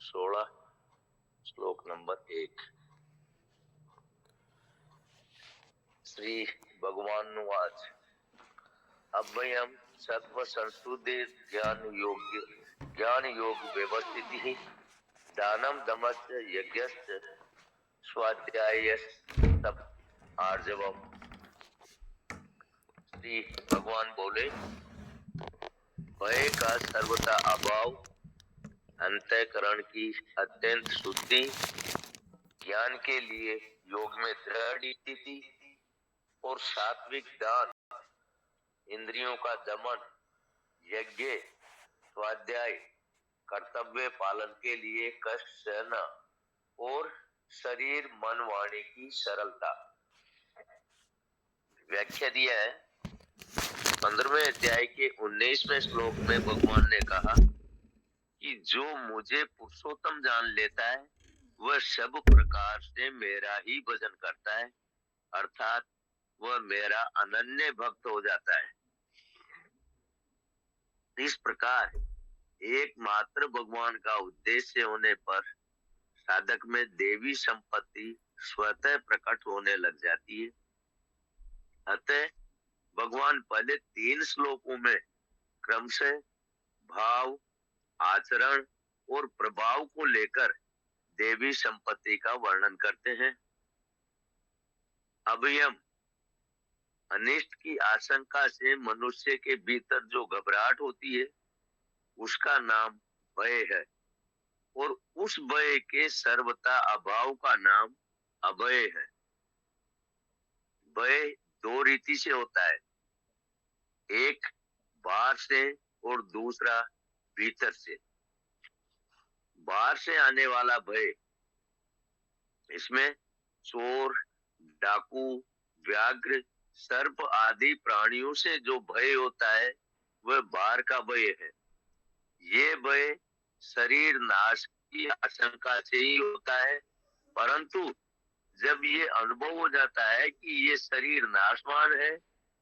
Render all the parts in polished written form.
16 श्लोक नंबर 1। श्री भगवानुवाच अभयम सत्व संस्तुति ज्ञान योग व्यवस्थिति दानम दमश्च यज्ञश्च स्वाध्यायस्तप आर्जवम। श्री भगवान बोले, भय का सर्वथा अभाव, अंतःकरण की अत्यंत शुद्धि, ज्ञान के लिए योग में दृढ़ स्थिति और सात्विक दान, इंद्रियों का दमन, यज्ञ, स्वाध्याय, कर्तव्य पालन के लिए कष्ट सहना और शरीर मन वाणी की सरलता। व्याख्या दिया है। 15वें अध्याय के 19वें श्लोक में भगवान ने कहा कि जो मुझे पुरुषोत्तम जान लेता है वह सब प्रकार से मेरा ही भजन करता है, अर्थात वह मेरा अनन्य भक्त हो जाता है। इस प्रकार एकमात्र भगवान का उद्देश्य होने पर साधक में देवी संपत्ति स्वतः प्रकट होने लग जाती है। अतः भगवान पहले 3 श्लोकों में क्रमशः भाव, आचरण और प्रभाव को लेकर देवी संपत्ति का वर्णन करते हैं। अभयम, अनिष्ट की आशंका से मनुष्य के भीतर जो घबराहट होती है उसका नाम भय है, और उस भय के सर्वथा अभाव का नाम अभय है। भय 2 रीति से होता है, एक बाहर से और दूसरा भीतर से। बाहर से आने वाला भय, इसमें चोर, डाकू, व्याघ्र, सर्प आदि प्राणियों से जो भय होता है वह बाहर का भय है। ये भय शरीर नाश की आशंका से ही होता है, परंतु जब ये अनुभव हो जाता है कि ये शरीर नाशवान है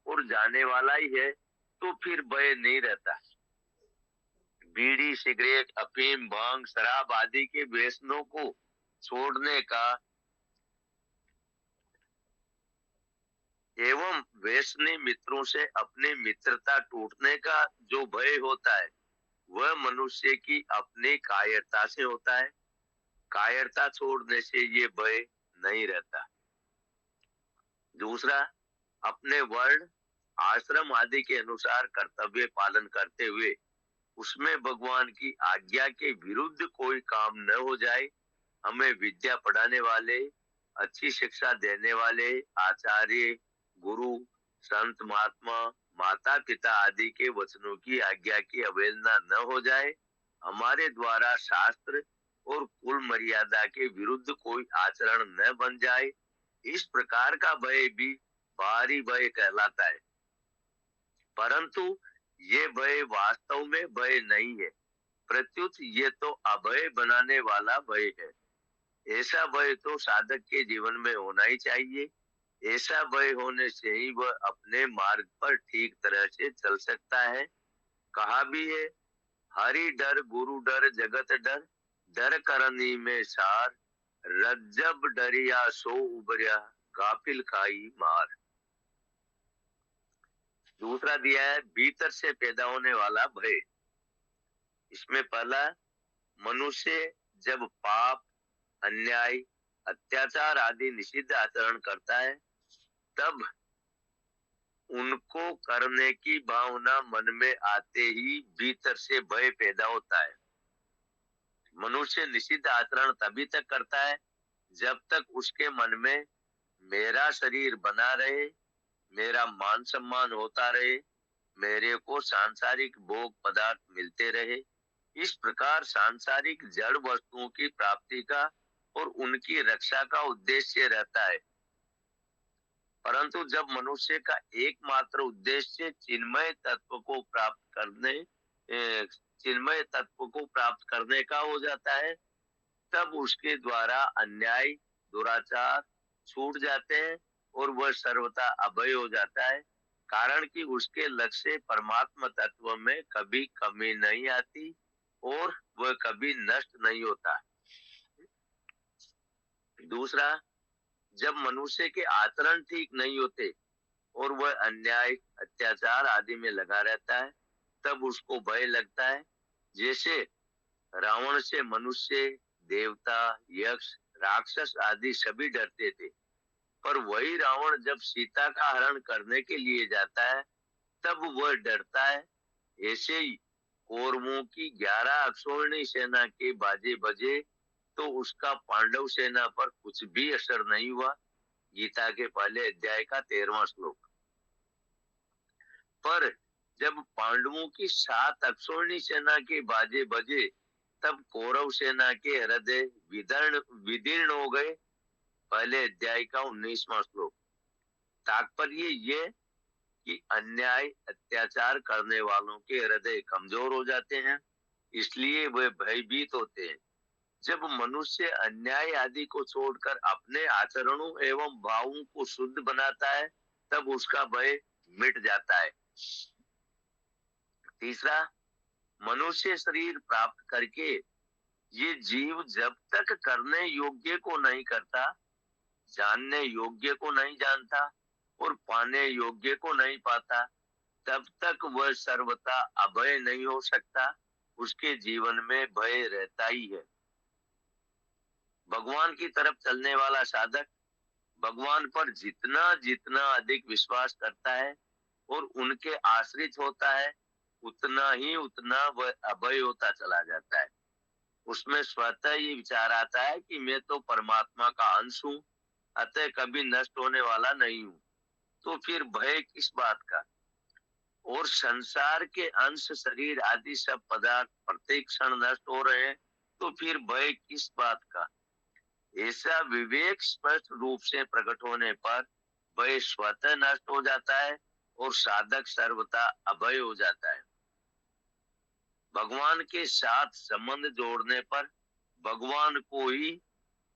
और जाने वाला ही है, तो फिर भय नहीं रहता। बीड़ी, सिगरेट, अफीम, भांग, शराब आदि के व्यसनों को छोड़ने का एवं व्यसनी मित्रों से अपनी मित्रता टूटने का जो भय होता है वह मनुष्य की अपनी कायरता से होता है। कायरता छोड़ने से ये भय नहीं रहता। दूसरा, अपने वर्ण, आश्रम आदि के अनुसार कर्तव्य पालन करते हुए उसमें भगवान की आज्ञा के विरुद्ध कोई काम न हो जाए। हमें विद्या पढ़ाने वाले, अच्छी शिक्षा देने वाले आचार्य, गुरु, संत महात्मा, माता पिता आदि के वचनों की आज्ञा की अवहेलना न हो जाए। हमारे द्वारा शास्त्र और कुल मर्यादा के विरुद्ध कोई आचरण न बन जाए। इस प्रकार का भय भी बाहरी भय कहलाता है, परंतु ये भय वास्तव में भय नहीं है, प्रत्युत ये तो अभय बनाने वाला भय है। ऐसा भय तो साधक के जीवन में होना ही चाहिए। ऐसा भय होने से ही वह अपने मार्ग पर ठीक तरह से चल सकता है। कहा भी है, हरि डर गुरु डर जगत डर, डर करनी में सार, रज्जब डरिया सो उबरिया, गाफिल खाई मार। दूसरा दिया है भीतर से पैदा होने वाला भय। इसमें पहला, मनुष्य जब पाप, अन्याय, अत्याचार आदि निषिद्ध आचरण करता है तब उनको करने की भावना मन में आते ही भीतर से भय पैदा होता है। मनुष्य निषिद्ध आचरण तभी तक करता है जब तक उसके मन में मेरा शरीर बना रहे, मेरा मान सम्मान होता रहे, मेरे को सांसारिक भोग पदार्थ मिलते रहे। इस प्रकार सांसारिक जड़ वस्तुओं की प्राप्ति का और उनकी रक्षा का उद्देश्य रहता है। परंतु जब मनुष्य का एकमात्र उद्देश्य चिन्मय तत्व को प्राप्त करने का हो जाता है, तब उसके द्वारा अन्याय, दुराचार छूट जाते हैं और वह सर्वथा अभय हो जाता है। कारण कि उसके लक्ष्य परमात्मा तत्व में कभी कमी नहीं आती, और वह कभी नष्ट नहीं होता। दूसरा, जब मनुष्य के आचरण ठीक नहीं होते और वह अन्याय, अत्याचार आदि में लगा रहता है, तब उसको भय लगता है। जैसे रावण से मनुष्य, देवता, यक्ष, राक्षस आदि सभी डरते थे, पर वही रावण जब सीता का हरण करने के लिए जाता है, तब वह डरता है। ऐसे ही कौरवों की 11 अक्षौहिणी सेना के बाजे बजे तो उसका पांडव सेना पर कुछ भी असर नहीं हुआ। गीता के पहले अध्याय का 13वां श्लोक। पर जब पांडवों की 7 अक्षौहिणी सेना के बाजे बजे, तब कौरव सेना के हृदय विदीर्ण हो गए। पहले अध्याय का 19वां श्लोक। तात्पर्य ये कि अन्याय, अत्याचार करने वालों के हृदय कमजोर हो जाते हैं, इसलिए वे भयभीत होते हैं। जब मनुष्य अन्याय आदि को छोड़कर अपने आचरणों एवं भावों को शुद्ध बनाता है, तब उसका भय मिट जाता है। तीसरा, मनुष्य शरीर प्राप्त करके ये जीव जब तक करने योग्य को नहीं करता, जानने योग्य को नहीं जानता और पाने योग्य को नहीं पाता, तब तक वह सर्वथा अभय नहीं हो सकता। उसके जीवन में भय रहता ही है। भगवान की तरफ चलने वाला साधक भगवान पर जितना जितना अधिक विश्वास करता है और उनके आश्रित होता है, उतना वह अभय होता चला जाता है। उसमें स्वतः ये विचार आता है कि मैं तो परमात्मा का अंश हूँ, अतः कभी नष्ट होने वाला नहीं हूँ, तो फिर भय किस बात का। और संसार के अंश, शरीर आदि सब पदार्थ प्रत्येक क्षण नष्ट हो रहे हैं, तो फिर भय किस बात का। ऐसा विवेक स्पष्ट रूप से प्रकट होने पर भय स्वतः नष्ट हो जाता है और साधक सर्वथा अभय हो जाता है। भगवान के साथ संबंध जोड़ने पर, भगवान को ही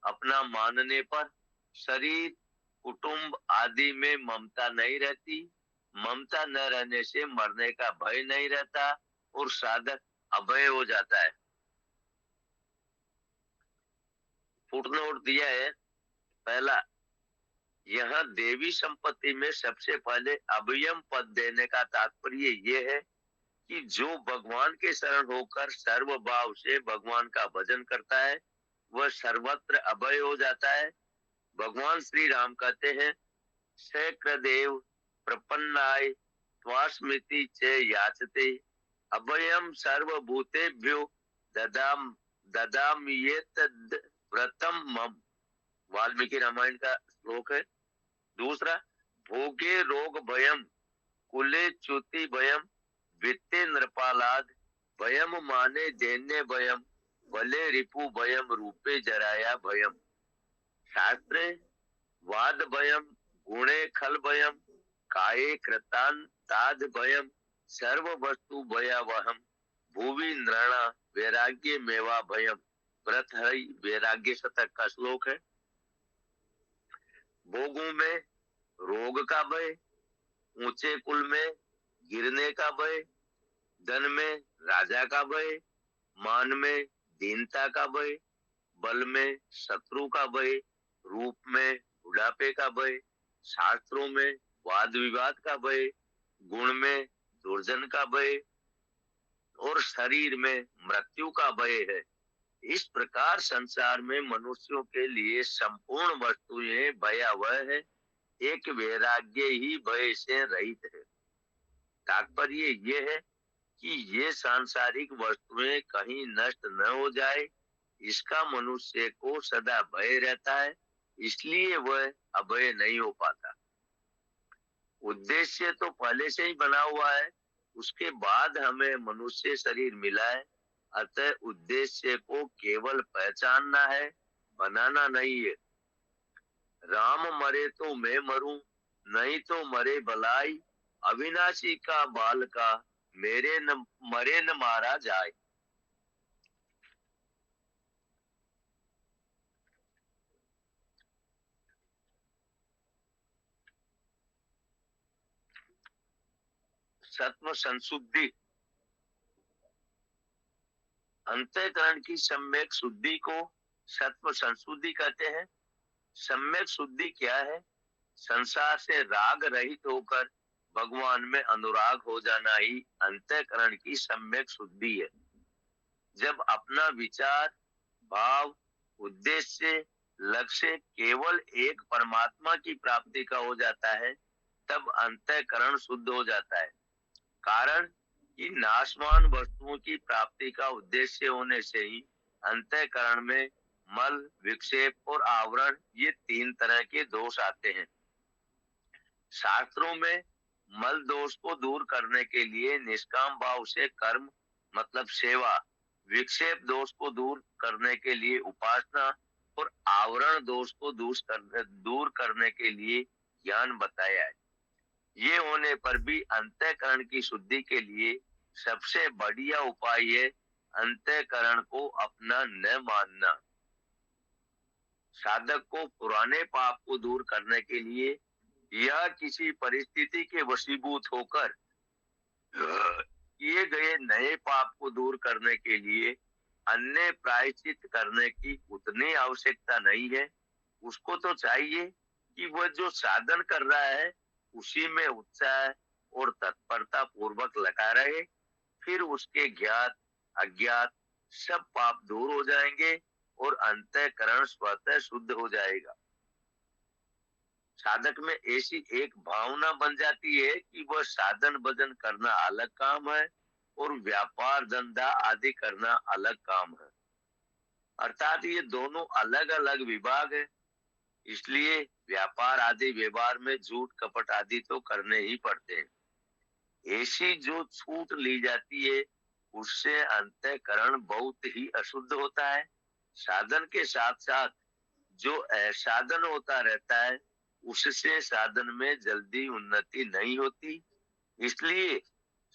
अपना मानने पर शरीर, कुटुंब आदि में ममता नहीं रहती। ममता न रहने से मरने का भय नहीं रहता और साधक अभय हो जाता है। फुटनोट दिया है। पहला, यह देवी संपत्ति में सबसे पहले अभयम पद देने का तात्पर्य ये है कि जो भगवान के शरण होकर सर्व भाव से भगवान का भजन करता है, वह सर्वत्र अभय हो जाता है। भगवान श्री राम कहते हैं, सकृदेव प्रपन्नाय त्वास्मिति च याचते अभयम सर्वभूतेभ्यो ददाम ददाम्येतद् व्रतम मम। वाल्मीकि रामायण का श्लोक है। दूसरा, भोगे रोग भयम, कुले च्युति भयम, वित्ते नृपालाद भयम, माने दैन्य भयम, बले रिपु भयम, रूपे जराया भयम। शास्त्रे वाद भयम, गुणे खल भयम, काये कृतांताद भयम, सर्व वस्तु भयावहम, भूवि नृणा वैराग्य मेवा भयम। व्रत हरि वैराग्य शतक का श्लोक है। भोगों में रोग का भय, ऊंचे कुल में गिरने का भय, धन में राजा का भय, मान में दीनता का भय, बल में शत्रु का भय, रूप में बुढ़ापे का भय, शास्त्रों में वाद विवाद का भय, गुण में दुर्जन का भय और शरीर में मृत्यु का भय है। इस प्रकार संसार में मनुष्यों के लिए संपूर्ण वस्तुएं भयावह है। एक वैराग्य ही भय से रहित है। तात्पर्य ये है कि ये सांसारिक वस्तुएं कहीं नष्ट न हो जाए, इसका मनुष्य को सदा भय रहता है, इसलिए वह अभय नहीं हो पाता। उद्देश्य तो पहले से ही बना हुआ है, उसके बाद हमें मनुष्य शरीर मिला है, अतः उद्देश्य को केवल पहचानना है, बनाना नहीं है। राम मरे तो मैं मरूं, नहीं तो मरे भलाई, अविनाशी का बाल का मेरे न मरे न मारा जाए। सत्व संशुद्धि अंतःकरण की सम्यक शुद्धि को सत्व संशुद्धि कहते हैं। सम्यक शुद्धि क्या है? संसार से राग रहित होकर भगवान में अनुराग हो जाना ही अंतःकरण की सम्यक शुद्धि है। जब अपना विचार, भाव, उद्देश्य, लक्ष्य केवल एक परमात्मा की प्राप्ति का हो जाता है, तब अंतःकरण शुद्ध हो जाता है। कारण कि नाशवान वस्तुओं की प्राप्ति का उद्देश्य होने से ही अंतःकरण में मल, विक्षेप और आवरण, ये तीन तरह के दोष आते हैं। शास्त्रों में मल दोष को दूर करने के लिए निष्काम भाव से कर्म मतलब सेवा, विक्षेप दोष को दूर करने के लिए उपासना और आवरण दोष को दूर करने के लिए ज्ञान बताया है। ये होने पर भी अंतःकरण की शुद्धि के लिए सबसे बढ़िया उपाय है अंतःकरण को अपना न मानना। साधक को पुराने पाप को दूर करने के लिए या किसी परिस्थिति के वशीभूत होकर किए गए नए पाप को दूर करने के लिए अन्य प्रायश्चित करने की उतनी आवश्यकता नहीं है। उसको तो चाहिए कि वह जो साधन कर रहा है उसी में उत्साह और तत्परता पूर्वक लगा रहे, फिर उसके ज्ञात अज्ञात सब पाप दूर हो जाएंगे और अंतःकरण स्वतः शुद्ध हो जाएगा। साधक में ऐसी एक भावना बन जाती है कि वह साधन भजन करना अलग काम है और व्यापार धंधा आदि करना अलग काम है, अर्थात ये दोनों अलग अलग विभाग है। इसलिए व्यापार आदि व्यवहार में झूठ कपट आदि तो करने ही पड़ते हैं। ऐसी जो छूट ली जाती है उससे अंतःकरण बहुत ही अशुद्ध होता है। साधन के साथ साथ जो असाधन होता रहता है उससे साधन में जल्दी उन्नति नहीं होती। इसलिए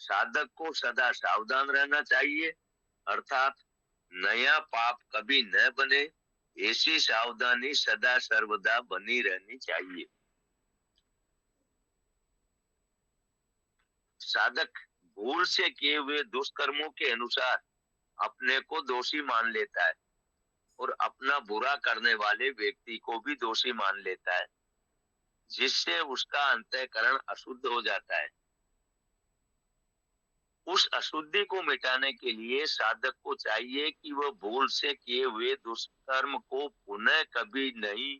साधक को सदा सावधान रहना चाहिए, अर्थात नया पाप कभी न बने, ऐसी सावधानी सदा सर्वदा बनी रहनी चाहिए। साधक भूल से किए हुए दुष्कर्मों के अनुसार अपने को दोषी मान लेता है और अपना बुरा करने वाले व्यक्ति को भी दोषी मान लेता है, जिससे उसका अंतःकरण अशुद्ध हो जाता है। उस अशुद्धि को मिटाने के लिए साधक को चाहिए कि वह भूल से किए हुए दुष्कर्म को पुनः कभी नहीं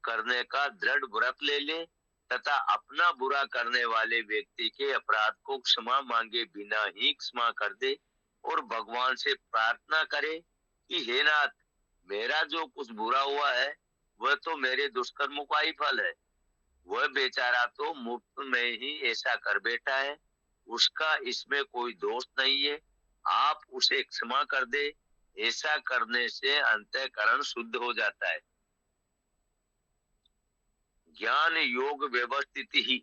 करने का दृढ़ व्रत ले ले तथा अपना बुरा करने वाले व्यक्ति के अपराध को क्षमा मांगे बिना ही क्षमा कर दे और भगवान से प्रार्थना करे कि हे नाथ, मेरा जो कुछ बुरा हुआ है वह तो मेरे दुष्कर्मों का ही फल है। वह बेचारा तो मुफ्त में ही ऐसा कर बैठा है, उसका इसमें कोई दोष नहीं है, आप उसे क्षमा कर दे। ऐसा करने से अंतःकरण शुद्ध हो जाता है। ज्ञान योग व्यवस्थित ही,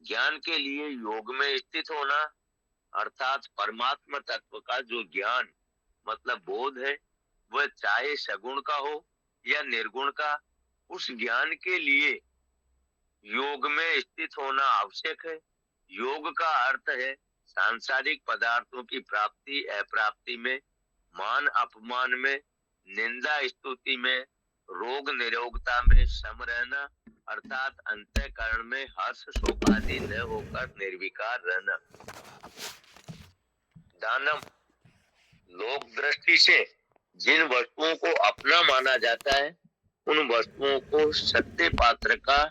ज्ञान के लिए योग में स्थित होना, अर्थात परमात्मा तत्व का जो ज्ञान मतलब बोध है वह चाहे सगुण का हो या निर्गुण का, उस ज्ञान के लिए योग में स्थित होना आवश्यक है। योग का अर्थ है सांसारिक पदार्थों की प्राप्ति अप्राप्ति में, मान अपमान में, निंदा स्तुति में, रोग निरोगता में सम रहना, अर्थात अंतःकरण में हर्ष शोक आदि न होकर निर्विकार रहना। दानम, लोक दृष्टि से जिन वस्तुओं को अपना माना जाता है उन वस्तुओं को सत्य पात्र का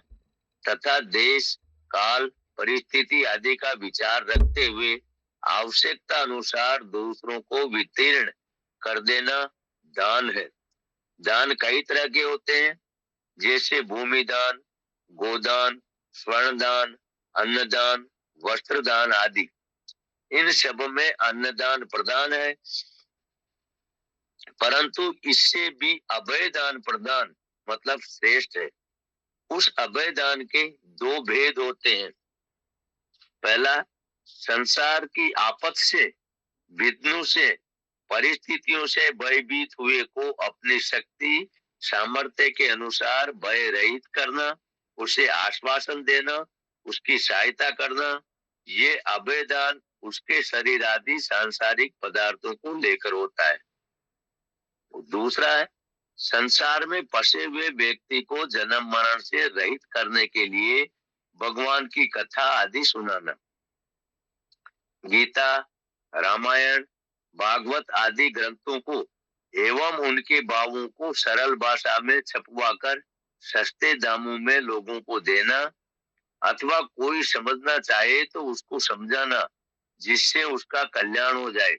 तथा देश काल परिस्थिति आदि का विचार रखते हुए आवश्यकता अनुसार दूसरों को वितीर्ण कर देना दान है। दान कई तरह के होते हैं, जैसे भूमि दान, गोदान, स्वर्ण दान, अन्नदान, वस्त्र दान आदि। इन सब में अन्नदान प्रधान है, परंतु इससे भी अभय दान प्रधान मतलब श्रेष्ठ है। उस अभय दान के दो भेद होते हैं। पहला, संसार की आफत से, विघ्नों से, परिस्थितियों से भयभीत हुए को अपनी शक्ति सामर्थ्य के अनुसार भय रहित करना, उसे आश्वासन देना, उसकी सहायता करना, ये अभय दान उसके शरीर आदि सांसारिक पदार्थों को लेकर होता है। दूसरा है, संसार में फंसे हुए व्यक्ति को जन्म मरण से रहित करने के लिए भगवान की कथा आदि सुनाना। गीता, रामायण, भागवत आदि ग्रंथों को एवं उनके भावों को सरल भाषा में छपवाकर सस्ते दामों में लोगों को देना, अथवा कोई समझना चाहे तो उसको समझाना, जिससे उसका कल्याण हो जाए।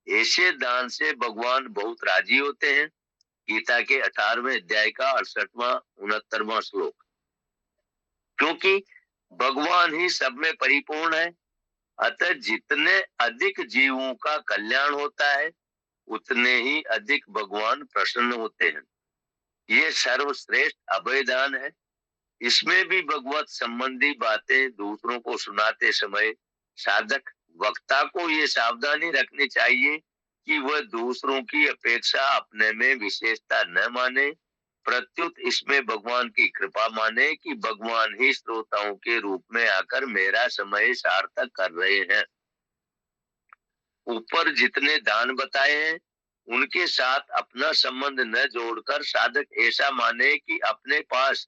ऐसे दान से भगवान बहुत राजी होते हैं। गीता के 18वें अध्याय का 68वां 69वां श्लोक। क्योंकि भगवान ही सब में परिपूर्ण है, अतः जितने अधिक जीवों का कल्याण होता है उतने ही अधिक भगवान प्रसन्न होते हैं। ये सर्वश्रेष्ठ अभयदान है। इसमें भी भगवत संबंधी बातें दूसरों को सुनाते समय साधक वक्ता को ये सावधानी रखनी चाहिए कि वह दूसरों की अपेक्षा अपने में विशेषता न माने, प्रत्युत इसमें भगवान की कृपा माने कि भगवान ही श्रोताओं के रूप में आकर मेरा समय सार्थक कर रहे हैं। ऊपर जितने दान बताए हैं उनके साथ अपना संबंध न जोड़कर साधक ऐसा माने कि अपने पास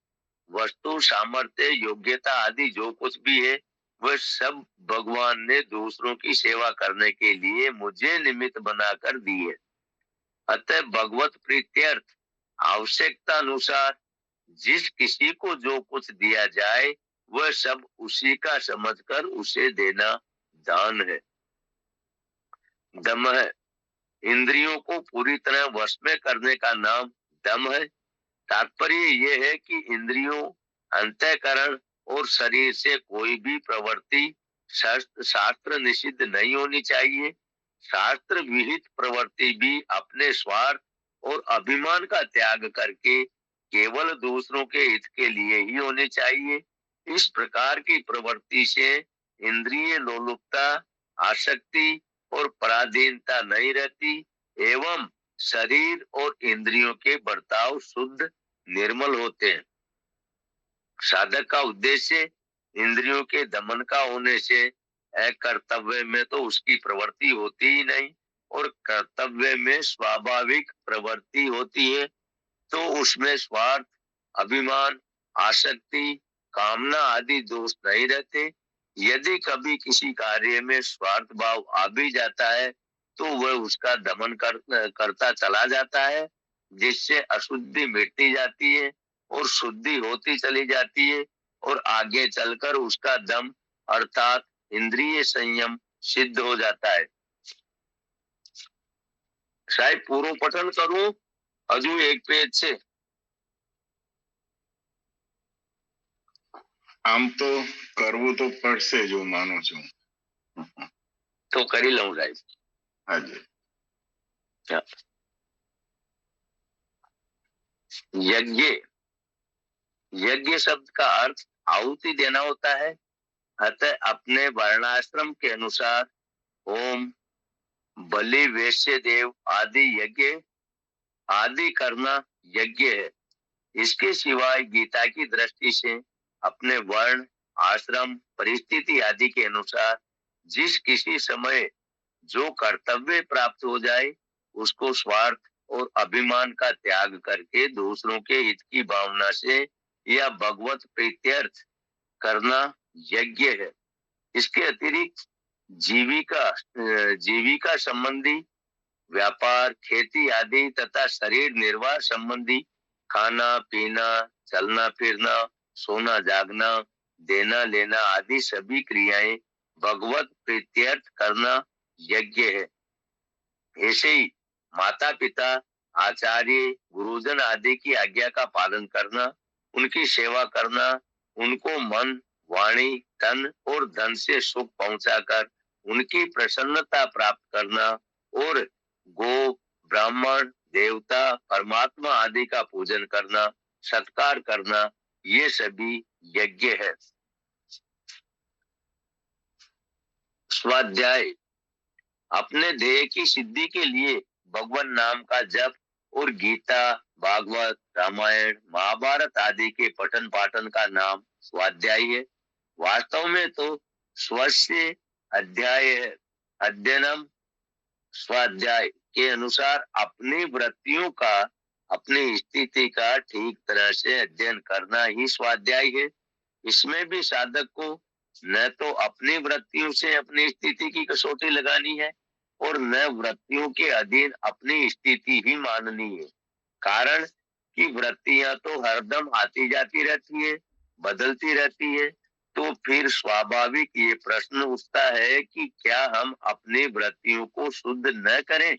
वस्तु, सामर्थ्य, योग्यता आदि जो कुछ भी है वह सब भगवान ने दूसरों की सेवा करने के लिए मुझे निमित्त बनाकर दी है। अतः भगवत प्रीत्यर्थ आवश्यकता अनुसार जिस किसी को जो कुछ दिया जाए वह सब उसी का समझकर उसे देना दान है। दम है, इंद्रियों को पूरी तरह वश में करने का नाम दम है। तात्पर्य यह है कि इंद्रियों, अंतःकरण और शरीर से कोई भी प्रवृत्ति शास्त्र निषिद्ध नहीं होनी चाहिए। शास्त्र विहित प्रवृत्ति भी अपने स्वार्थ और अभिमान का त्याग करके केवल दूसरों के हित के लिए ही होनी चाहिए। इस प्रकार की प्रवृत्ति से इंद्रिय लोलुपता, आसक्ति और पराधीनता नहीं रहती एवं शरीर और इंद्रियों के बर्ताव शुद्ध निर्मल होते हैं। साधक का उद्देश्य इंद्रियों के दमन का होने से कर्तव्य में तो उसकी प्रवृत्ति होती ही नहीं और कर्तव्य में स्वाभाविक प्रवृत्ति होती है, तो उसमें स्वार्थ, अभिमान, आसक्ति, कामना आदि दोष नहीं रहते। यदि कभी किसी कार्य में स्वार्थ भाव आ भी जाता है तो वह उसका दमन करता चला जाता है, जिससे अशुद्धि मिटती जाती है और शुद्धि होती चली जाती है और आगे चलकर उसका दम अर्थात इंद्रिय संयम सिद्ध हो जाता है। शायद पूर्व पठन करूं हजू एक पेज से। આમ તો કરવું તો પડશે જો માનું છું तो કરી લઉં સાહેબ। હાજી। यज्ञ, यज्ञ शब्द का अर्थ आहुति देना होता है। अतः अपने वर्णाश्रम के अनुसार होम, बलि, वैश्य देव आदि यज्ञ आदि करना यज्ञ है। इसके सिवाय गीता की दृष्टि से अपने वर्ण, आश्रम, परिस्थिति आदि के अनुसार जिस किसी समय जो कर्तव्य प्राप्त हो जाए उसको स्वार्थ और अभिमान का त्याग करके दूसरों के हित की भावना से या भगवत प्रीत्यर्थ करना यज्ञ है। इसके अतिरिक्त जीविका संबंधी व्यापार, खेती आदि तथा शरीर निर्वाह संबंधी खाना पीना, चलना फिरना, सोना जागना, देना लेना आदि सभी क्रियाएं भगवत प्रीत्यर्थ करना यज्ञ है। ऐसे ही माता पिता, आचार्य, गुरुजन आदि की आज्ञा का पालन करना, उनकी सेवा करना, उनको मन, वाणी, तन और धन से सुख पहुंचाकर उनकी प्रसन्नता प्राप्त करना और गो, ब्राह्मण, देवता, परमात्मा आदि का पूजन करना, सत्कार करना, ये सभी यज्ञ है। स्वाध्याय, अपने ध्येय की सिद्धि के लिए भगवान नाम का जप और गीता, भागवत, रामायण, महाभारत आदि के पठन पाठन का नाम स्वाध्याय है। वास्तव में तो स्वस्थ अध्याय है। अध्ययनम स्वाध्याय के अनुसार अपनी वृत्तियों का, अपनी स्थिति का ठीक तरह से अध्ययन करना ही स्वाध्याय है। इसमें भी साधक को न तो अपनी वृत्तियों से अपनी स्थिति की कसौटी लगानी है और न वृत्तियों के अधीन अपनी स्थिति ही माननी है। कारण कि वृत्तियां तो हरदम आती जाती रहती है, बदलती रहती है। तो फिर स्वाभाविक ये प्रश्न उठता है कि क्या हम अपनी वृत्तियों को शुद्ध न करें।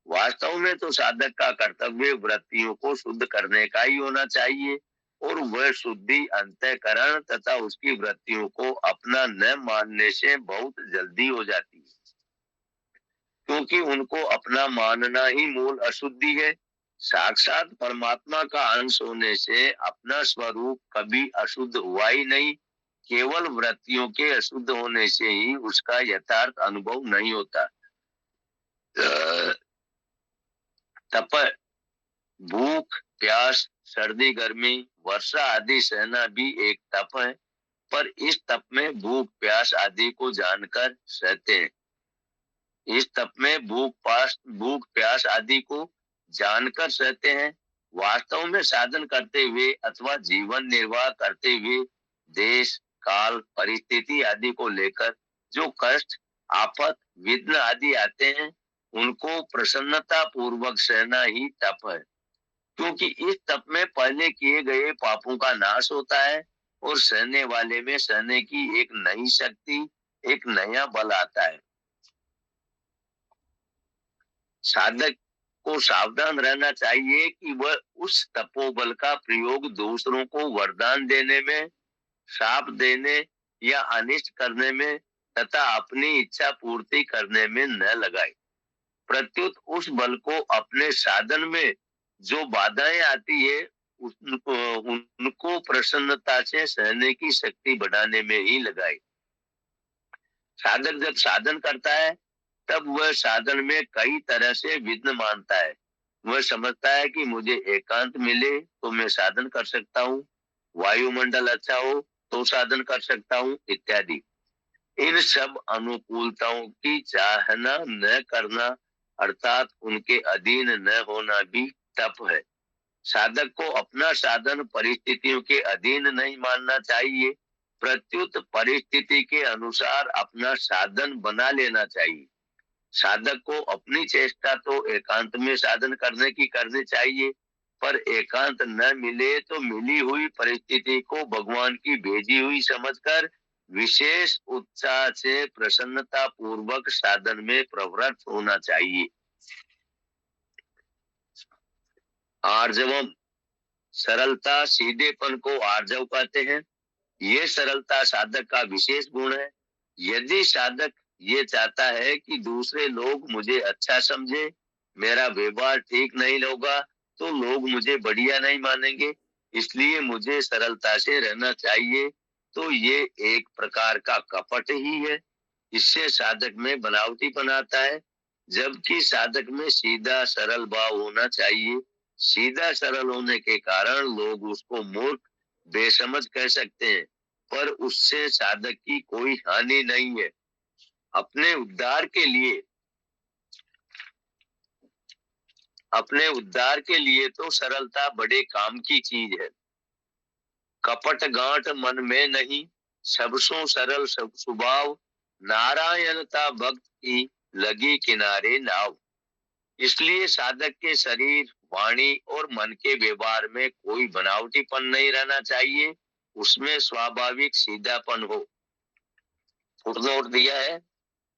वास्तव में तो साधक का कर्तव्य वृत्तियों को शुद्ध करने का ही होना चाहिए और वह शुद्धि अंतःकरण तथा उसकी वृत्तियों को अपना न मानने से बहुत जल्दी हो जाती है, क्योंकि उनको अपना मानना ही मूल अशुद्धि है। साक्षात परमात्मा का अंश होने से अपना स्वरूप कभी अशुद्ध हुआ ही नहीं। केवल वृत्तियों के अशुद्ध होने से ही उसका यथार्थ अनुभव नहीं होता। तप, भूख, प्यास, सर्दी, गर्मी, वर्षा आदि सहना भी एक तप है, पर इस तप में भूख प्यास आदि को जानकर सहते हैं। इस तप में भूख प्यास आदि को जानकर सहते हैं। वास्तव में साधन करते हुए अथवा जीवन निर्वाह करते हुए देश काल परिस्थिति आदि को लेकर जो कष्ट आफत विघ्न आदि आते हैं, उनको प्रसन्नता पूर्वक सहना ही तप है, क्योंकि इस तप में पहले किए गए पापों का नाश होता है और सहने वाले में सहने की एक नई शक्ति, एक नया बल आता है। साधक को सावधान रहना चाहिए कि वह उस तपोबल का प्रयोग दूसरों को वरदान देने में, शाप देने या अनिष्ट करने में तथा अपनी इच्छा पूर्ति करने में न लगाए। प्रत्युत उस बल को अपने साधन में जो बाधाएं आती है उनको प्रसन्नता से सहने की शक्ति बढ़ाने में ही लगाए। साधक जब साधन करता है तब वह साधन में कई तरह से विघ्न मानता है। वह समझता है कि मुझे एकांत मिले तो मैं साधन कर सकता हूँ, वायुमंडल अच्छा हो तो साधन कर सकता हूँ इत्यादि। इन सब अनुकूलताओं की चाहना न करना अर्थात उनके अधीन न होना भी तप है। साधक को अपना साधन परिस्थितियों के अधीन नहीं मानना चाहिए, प्रत्युत परिस्थिति के अनुसार अपना साधन बना लेना चाहिए। साधक को अपनी चेष्टा तो एकांत में साधन करने की करनी चाहिए, पर एकांत न मिले तो मिली हुई परिस्थिति को भगवान की भेजी हुई समझकर विशेष उत्साह से प्रसन्नता पूर्वक साधन में प्रवृत्त होना चाहिए। आर्जवम, सरलता, सीधेपन को आर्जव कहते हैं। ये सरलता साधक का विशेष गुण है। यदि साधक ये चाहता है कि दूसरे लोग मुझे अच्छा समझे, मेरा व्यवहार ठीक नहीं होगा तो लोग मुझे बढ़िया नहीं मानेंगे, इसलिए मुझे सरलता से रहना चाहिए, तो ये एक प्रकार का कपट ही है। इससे साधक में बनावटीपन आता है, जबकि साधक में सीधा सरल भाव होना चाहिए। सीधा सरल होने के कारण लोग उसको मूर्ख बेसमझ कह सकते हैं, पर उससे साधक की कोई हानि नहीं है। अपने उद्धार के लिए तो सरलता बड़े काम की चीज है। कपट गांठ मन में नहीं, सबसों सरल सब स्वभाव, नारायणता भक्त की लगी किनारे नाव। इसलिए साधक के शरीर वाणी और मन के व्यवहार में कोई बनावटीपन नहीं रहना चाहिए, उसमें स्वाभाविक सीधापन हो। फुटनोट दिया है।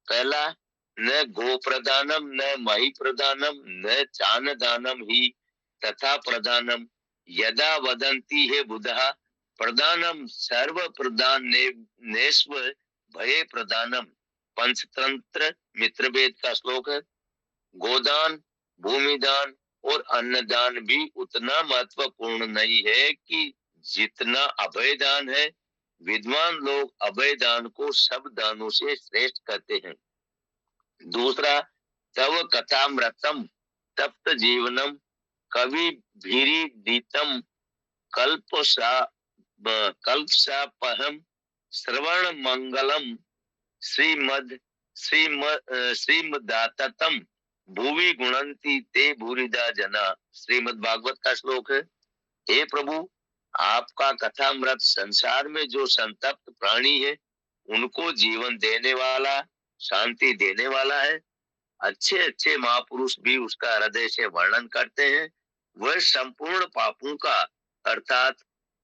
पहला, न गो प्रदानम न मही प्रदानम न चान दानम ही तथा प्रदानम यदा वदंती है बुधा प्रदानम सर्व प्रदान नेस्व भय प्रदानम। पंचतंत्र मित्रभेद का श्लोक है। गोदान, भूमिदान और अन्नदान भी उतना महत्वपूर्ण नहीं है कि जितना अभयदान है। विद्वान लोग अभयदान को सब दानों से श्रेष्ठ कहते हैं। दूसरा, तव कथामृतम तप्त जीवनम कवि भीरी दीतम कल्पसापहम श्रवण मंगलम श्रीमदाततम भूवि गुणंती ते भूरिदा जना। श्रीमद भागवत का श्लोक है। हे प्रभु, आपका कथामृत संसार में जो संतप्त प्राणी है उनको जीवन देने वाला, शांति देने वाला है। अच्छे अच्छे महापुरुष भी उसका हृदय से वर्णन करते हैं। वह संपूर्ण पापों का अर्थात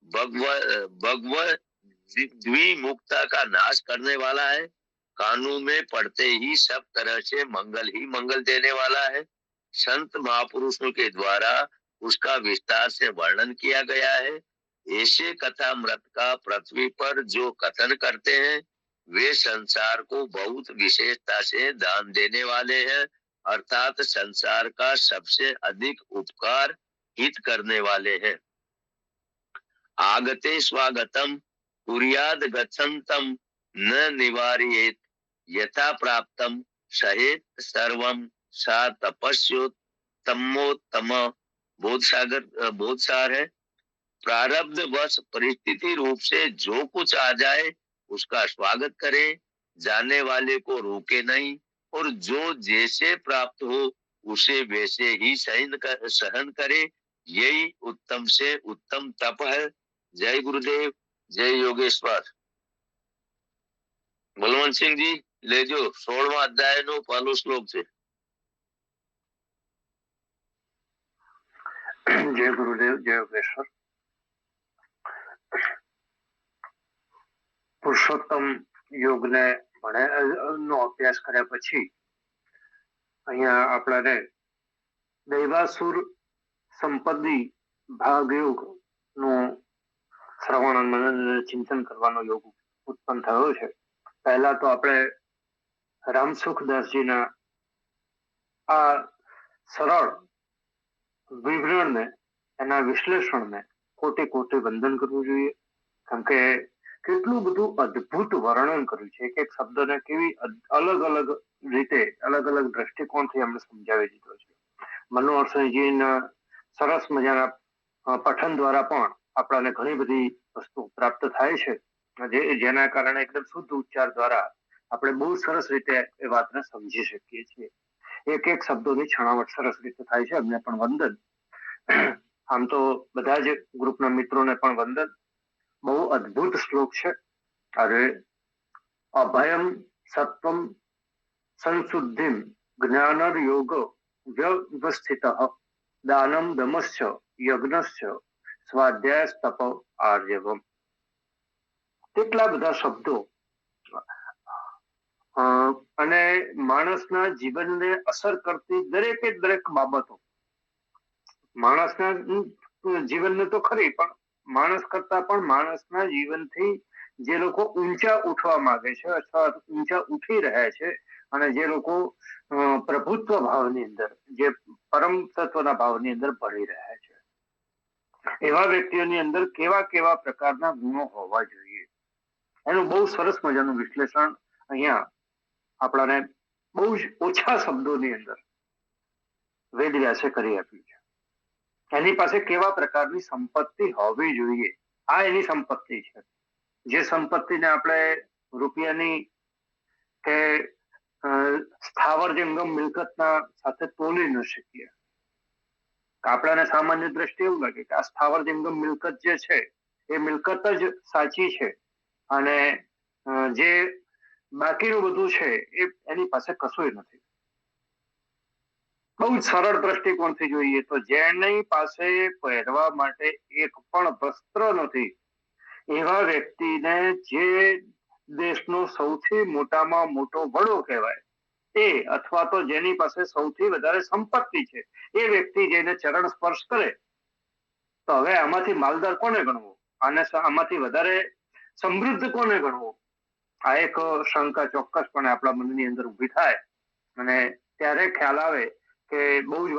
भगवत द्विमुक्ता का नाश करने वाला है। कानून में पढ़ते ही सब तरह से मंगल ही मंगल देने वाला है। संत महापुरुषों के द्वारा उसका विस्तार से वर्णन किया गया है। ऐसे कथामृत का पृथ्वी पर जो कथन करते हैं वे संसार को बहुत विशेषता से दान देने वाले हैं, अर्थात संसार का सबसे अधिक उपकार हित करने वाले हैं। आगते स्वागतम कुर्याद गच्छन्तम न निवारयेत यथा प्राप्तम सहेत सर्वम सा तपस्योत्तमोत्तम। बोधसार है। प्रारब्ध वश परिस्थिति रूप से जो कुछ आ जाए उसका स्वागत करे, जाने वाले को रोके नहीं, और जो जैसे प्राप्त हो उसे वैसे ही सहन करे। यही उत्तम से उत्तम तप है। जय गुरुदेव, जय योगेश्वर। बलवंत सिंह जी लेजो 16वां अध्याय नो पहलो श्लोक છે। जय गुरुदेव, जय योगेश्वर। પુરુષોત્તમ યોગને નો અભ્યાસ કર્યા પછી અહીંયા આપણાને દૈવાસુર સંપત્તિ ભાગયોગ નું શ્રવણ અને ચિંતન કરવાનો યોગ ઉત્પન્ન થયો છે। પહેલા તો આપણે રામસુખદાસજીના આ સરળ વિવરણને, એના વિશ્લેષણને કોટે કોટે વંદન કરવું જોઈએ। કારણ કે કેટલું બધું અદ્ભુત વર્ણન કર્યું છે। એક એક શબ્દને કેવી અલગ અલગ રીતે, અલગ અલગ દ્રષ્ટિકોણથી એમણે સમજાવી દીધો છે। મનોહર સિંહજીના સરસ મજાના પઠન દ્વારા પણ આપણાને ઘણી બધી વસ્તુ પ્રાપ્ત થાય છે, જેના કારણે એકદમ શુદ્ધ ઉચ્ચાર દ્વારા આપણે બહુ સરસ રીતે એ વાતને સમજી શકીએ છીએ। એક એક શબ્દોની છણાવટ સરસ રીતે થાય છે। એમને પણ વંદન। આમ તો બધા જ ગ્રુપના મિત્રોને પણ વંદન। બહુ અદ્ભુત શ્લોક છે। અરે અભયમ સત્વમ સંશુદ્ધિમ જ્ઞાનર યોગ વ્યવસ્થિતઃ દાનમ દમશ્ચ યજ્ઞશ્ચ સ્વાધ્યાય તપ આર્યવમ। કેટલા બધા શબ્દો અને માણસના જીવનને અસર કરતી દરેકે દરેક બાબતો, માણસના જીવનને તો ખરી, પણ માણસ કરતા પણ માણસના જીવનથી જે લોકો ઊંચા ઉઠવા માંગે છે અથવા ઊંચા ઉઠી રહ્યા છે અને જે લોકો પ્રભુત્વ ભાવની અંદર, જે પરમ તત્વના ભાવની અંદર ભળી રહ્યા છે, એવા વ્યક્તિઓની અંદર કેવા કેવા પ્રકારના ગુણો હોવા જોઈએ એનું બહુ સરસ મજાનું વિશ્લેષણ અહીંયા આપણાને બહુ જ ઓછા શબ્દોની અંદર વેદવ્યાસે કરી આપ્યું છે। એની પાસે કેવા પ્રકારની સંપત્તિ હોવી જોઈએ, આ એની સંપત્તિ છે। જે સંપત્તિને આપણે રૂપિયાની કે સ્થાવર જંગમ મિલકતના સાથે તોલી ન શકીએ। આપણાને સામાન્ય દ્રષ્ટિએ એવું લાગે કે આ સ્થાવર જંગમ મિલકત જે છે એ મિલકત જ સાચી છે અને જે બાકીનું બધું છે એ એની પાસે કશું નથી। બહુ જ સરળ દ્રષ્ટિકોણથી જોઈએ તો જેની પાસે પહેરવા માટે એક પણ વસ્ત્ર નથી એવા વ્યક્તિને જે દેશનો સૌથી મોટામાં મોટો વડો કહેવાય એ, અથવા તો જેની પાસે સૌથી વધારે સંપત્તિ છે એ વ્યક્તિ જેને ચરણ સ્પર્શ કરે તો હવે આમાંથી માલદાર કોને ગણવો અને આમાંથી વધારે સમૃદ્ધ કોને ગણવો? આ એક શંકા ચોક્કસપણે આપણા મનની અંદર ઊભી થાય અને ત્યારે ખ્યાલ આવે કે બહુ જ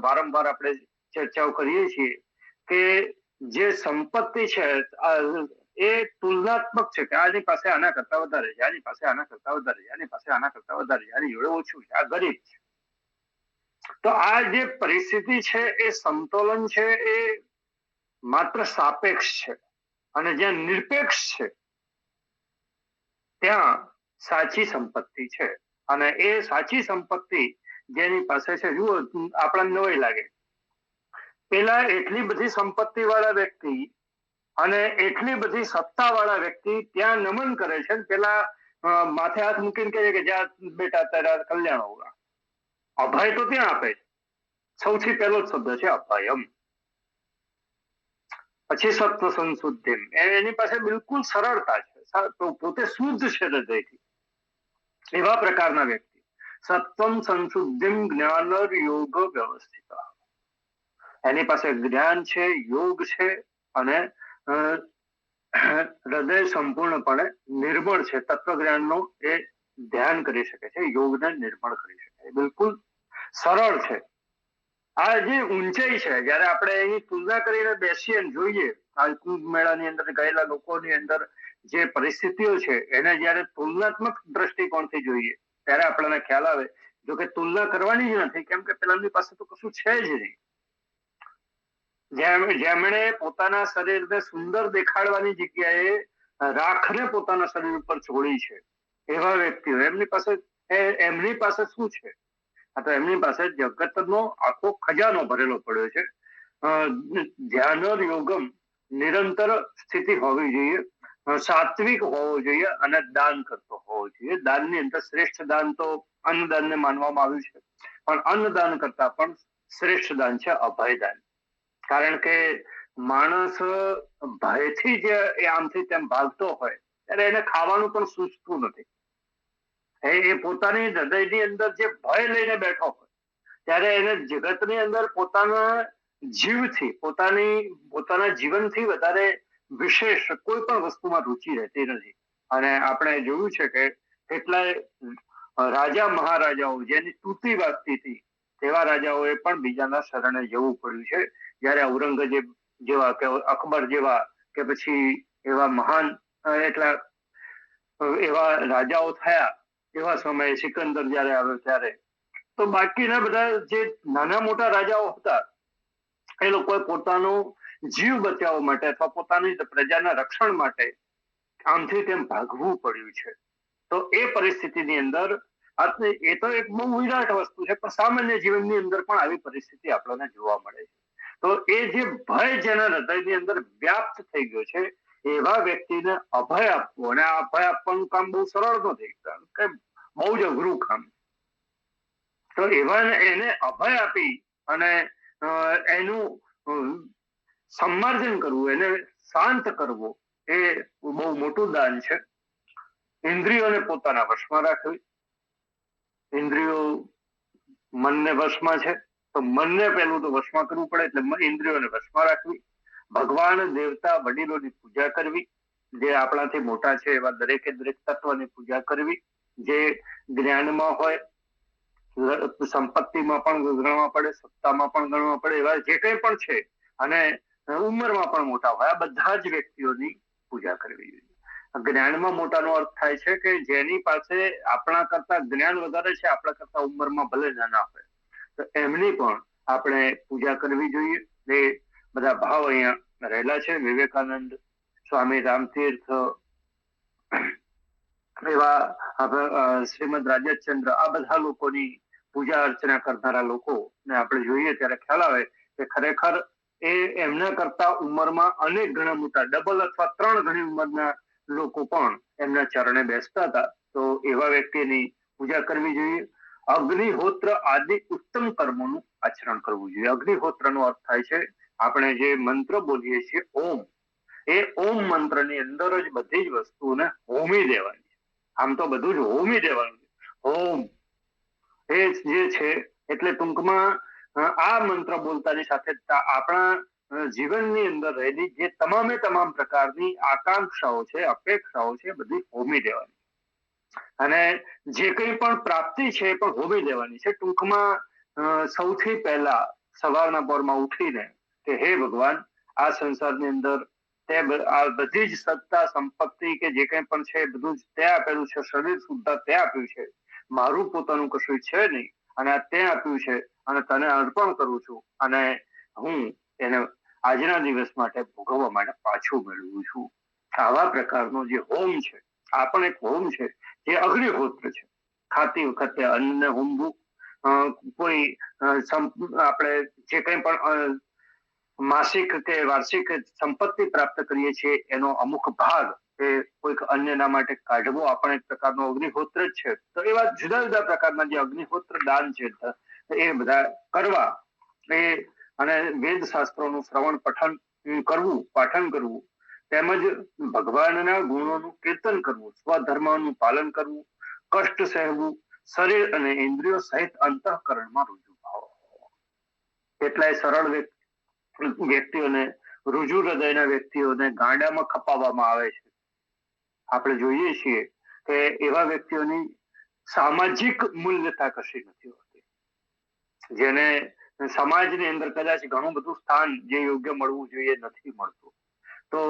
વારંવાર આપણે ચર્ચાઓ કરીએ છીએ કે જે સંપત્તિ છે એ તુલનાત્મક છે કે આની પાસે આના કરતા વધારે છે, આની પાસે આના કરતા વધારે છે, આની પાસે આના કરતા વધારે છે, આની જોડે ઓછું છે, આ ગરીબ છે। તો આ જે પરિસ્થિતિ છે એ સમતોલન છે એ માત્ર સાપેક્ષ છે અને જ્યાં નિરપેક્ષ છે ત્યાં સાચી સંપત્તિ છે. અને એ સાચી સંપત્તિ જેની પાસે છે, જુઓ આપણને નવાઈ લાગે, પેલા એટલી બધી સંપત્તિ વાળા વ્યક્તિ અને એટલી બધી સત્તા વાળા વ્યક્તિ ત્યાં નમન કરે છે, પેલા માથે હાથ મૂકીને કહે છે કે જા બેટા તારા કલ્યાણ હોગા. અભય તો ત્યાં આપે છે. સૌથી પહેલો જ શબ્દ છે અભયમ. પછી સત્વ સંશુદ્ધિ, એની પાસે બિલકુલ સરળતા છે, પોતે શુદ્ધ છે હૃદયથી. એવા પ્રકારના વ્યક્તિ સત્વમ સંશુદ્ધિમ જ્ઞાન યોગ વ્યવસ્થિત, એની પાસે જ્ઞાન છે, યોગ છે, અને હૃદય સંપૂર્ણપણે નિર્મળ છે. તત્વજ્ઞાનનો એ ધ્યાન કરી શકે છે, યોગને નિર્મળ કરી શકે છે, બિલકુલ સરળ છે. આ જે ઊંચાઈ છે, જયારે આપણે એની તુલના કરીને બેસીએ જોઈએ, આ કુંભ મેળાની અંદર ગયેલા લોકોની અંદર જે પરિસ્થિતિઓ છે એને જયારે તુલનાત્મક દ્રષ્ટિકોણથી જોઈએ ત્યારે આપણને ખ્યાલ આવે, જો કે તુલના કરવાની જ નથી, કેમ કે પેલાની પાસે તો કશું છે જ નહીં. જેમણે પોતાના શરીરને સુંદર દેખાડવાની જગ્યાએ રાખને પોતાના શરીર ઉપર છોડી છે, એવા વ્યક્તિઓ એમની પાસે શું છે? તો એમની પાસે જગતનો આખો ખજાનો ભરેલો પડ્યો છે. ધ્યાન યોગમ નિરંતર સ્થિતિ હોવી જોઈએ, સાત્વિક હોવો જોઈએ, અને દાન કરતો હોવો જોઈએ. દાનની અંદર શ્રેષ્ઠ દાન તો અન્નદાનને માનવામાં આવ્યું છે, પણ અન્નદાન કરતા પણ શ્રેષ્ઠ દાન છે અભયદાન. કારણ કે માણસ ભયથી જે આમથી તેમ ભાગતો હોય ત્યારે એને ખાવાનું પણ સૂચતું નથી. એ પોતાની હૃદયની અંદર જે ભય લઈને બેઠો હોય ત્યારે એને જગતની અંદર પોતાના જીવથી, પોતાના જીવનથી વધારે વિશેષ કોઈ પણ વસ્તુમાં રુચિ રહેતી નથી. અને આપણે જોયું છે કે કેટલાય રાજા મહારાજાઓ જેની તૂટી વાગતી હતી, તેવા રાજાઓએ પણ બીજાના શરણે જવું પડ્યું છે. જયારે ઔરંગઝેબ જેવા કે અકબર જેવા કે પછી એવા મહાન એવા રાજાઓ થયા, એવા સમયે સિકંદર જયારે આવ્યો ત્યારે તો બાકીના બધા જે નાના મોટા રાજાઓ હતા એ લોકોએ પોતાનો જીવ બચાવવા માટે અથવા પોતાની પ્રજાના રક્ષણ માટે આમથી તેમ ભાગવું પડ્યું છે. તો એ પરિસ્થિતિની અંદર એ તો એક બહુ વિરાટ વસ્તુ છે, પણ સામાન્ય જીવનની અંદર પણ આવી પરિસ્થિતિ આપણને જોવા મળે છે. તો એ જે ભય જેના હૃદયની અંદર વ્યાપ્ત થઈ ગયો છે, એવા વ્યક્તિને અભય આપવું, અને આ અભય આપવાનું કામ બહુ સરળ નથી, કે બહુ જ અઘરું કામ. તો એવા એને અભય આપી અને એનું સંમાર્જન કરવું, એને શાંત કરવો, એ બહુ મોટું દાન છે. ઇન્દ્રિયોને પોતાના વશમાં રાખવી. ઇન્દ્રિયો મનને વશમાં છે, તો મનને પહેલું તો વશમાં કરવું પડે, એટલે ઇન્દ્રિયોને વશમાં રાખવી. ભગવાન, દેવતા, વડીલોની પૂજા કરવી, જે આપણાથી મોટા છે એવા દરેકે દરેક તત્વની પૂજા કરવી. જે જ્ઞાનમાં હોય, સંપત્તિમાં પણ ગણવા પડે, સત્તામાં પણ ગણવા પડે, એવા જે કંઈ પણ છે, અને ઉંમરમાં પણ મોટા હોય, આ બધા જ વ્યક્તિઓની પૂજા કરવી જોઈએ. જ્ઞાનમાં મોટાનો અર્થ થાય છે કે જેની પાસે આપણા કરતા જ્ઞાન વધારે છે, આપણા કરતા ઉંમરમાં ભલે નાના હોય, તો એમની પણ આપણે પૂજા કરવી જોઈએ. એ બધા ભાવ અહીંયા રહેલા છે. વિવેકાનંદ, સ્વામી રામતીર્થ, એવા શ્રીમદ રાજચંદ્ર, આ બધા લોકોની પૂજા અર્ચના કરનારા લોકો ને આપણે જોઈએ ત્યારે ખ્યાલ આવે કે ખરેખર એ એમના કરતા ઉંમરમાં અનેક ગણા મોટા, ડબલ અથવા 3 ગણી ઉંમરના લોકો પણ એમના ચરણે બેસતા હતા. તો એવા વ્યક્તિની પૂજા કરવી જોઈએ. અગ્નિહોત્ર આદિ ઉત્તમ કર્મોનું આચરણ કરવું જોઈએ. અગ્નિહોત્રનો અર્થ થાય છે આપણે જે મંત્ર બોલીએ છીએ ઓમ, એ ઓમ મંત્રની અંદર જ બધી જ વસ્તુઓને હોમી દેવાની. આમ તો બધું જ હોમી દેવાનું છે. ઓમ એ જે છે એટલે ટૂંકમાં આ મંત્ર બોલતાની સાથે આપણા જીવનની અંદર રહેલી જે તમામે તમામ પ્રકારની આકાંક્ષાઓ છે, અપેક્ષાઓ છે, બધી હોમી દેવાની. અને જે કંઈ પણ પ્રાપ્તિ છે એ પણ હોમી દેવાની છે. ટૂંકમાં સૌથી પહેલા સવારના પોરમાં ઉઠીને કે હે ભગવાન, આ સંસારની અંદર તે આ બધી જ સત્તા, સંપત્તિ કે જે કંઈ પણ છે બધું જ તે આપેલું છે, શરીર સુદ્ધા તે આપ્યું છે, મારું પોતાનું કશું છે નહીં, અને આ તે આપ્યું છે અને તને અર્પણ કરું છું, અને હું એને આજના દિવસ માટે ભોગવવા માટે પાછું મેળવું છું. આવા પ્રકારનો જે હોમ છે, આ પણ એક હોમ છે જે અગ્નિહોત્ર છે. ખાતી વખતે અન્નને હોમવું, કોઈ આપણે જે કંઈ પણ માસિક કે વાર્ષિક સંપત્તિ પ્રાપ્ત કરીએ છીએ એનો અમુક ભાગ એ કોઈક અન્યના માટે કાઢવો આ પણ એક પ્રકારનો અગ્નિહોત્ર જ છે. તો એવા જુદા જુદા પ્રકારના જે અગ્નિહોત્ર દાન છે એ બધા કરવા, એ અને વેદ શાસ્ત્રોનું શ્રવણ પાઠન કરવું, તેમજ ભગવાનના ગુણોનું કીર્તન કરવું, સ્વધર્મનું પાલન કરવું, કષ્ટ સહેવું, શરીર અને ઇન્દ્રિયો સહિત અંતઃકરણમાં રુજુ ભાવ. કેટલાય સરળ વ્યક્તિઓને, રુજુ હૃદયના વ્યક્તિઓને ગાંડામાં ખપાવવામાં આવે છે. આપણે જોઈએ છીએ કે એવા વ્યક્તિઓની સામાજિક મૂલ્યતા કશી નથી હોતી, જેને સમાજની અંદર કદાચ ઘણું બધું સ્થાન જે યોગ્ય મળવું જોઈએ નથી મળતું. તો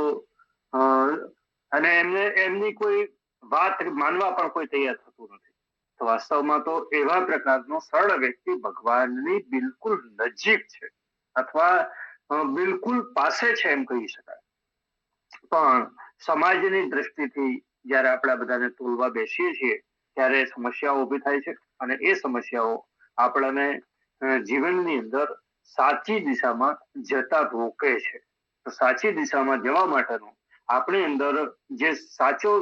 અને એમની કોઈ વાત માનવા પણ કોઈ તૈયાર થતું નથી. તો વાસ્તવમાં તો એવા પ્રકારનો સરળ વ્યક્તિ ભગવાનની બિલકુલ નજીક છે, અથવા બિલકુલ પાસે છે એમ કહી શકાય. પણ સમાજની દ્રષ્ટિથી જયારે આપણે બધાને તોલવા બેસીએ છીએ ત્યારે સમસ્યાઓ ઊભી થાય છે, અને એ સમસ્યાઓ આપણને જીવનની અંદર સાચી દિશામાં જતા રોકે છે. તો સાચી દિશામાં જવા માટેનો આપણી અંદર જે સાચો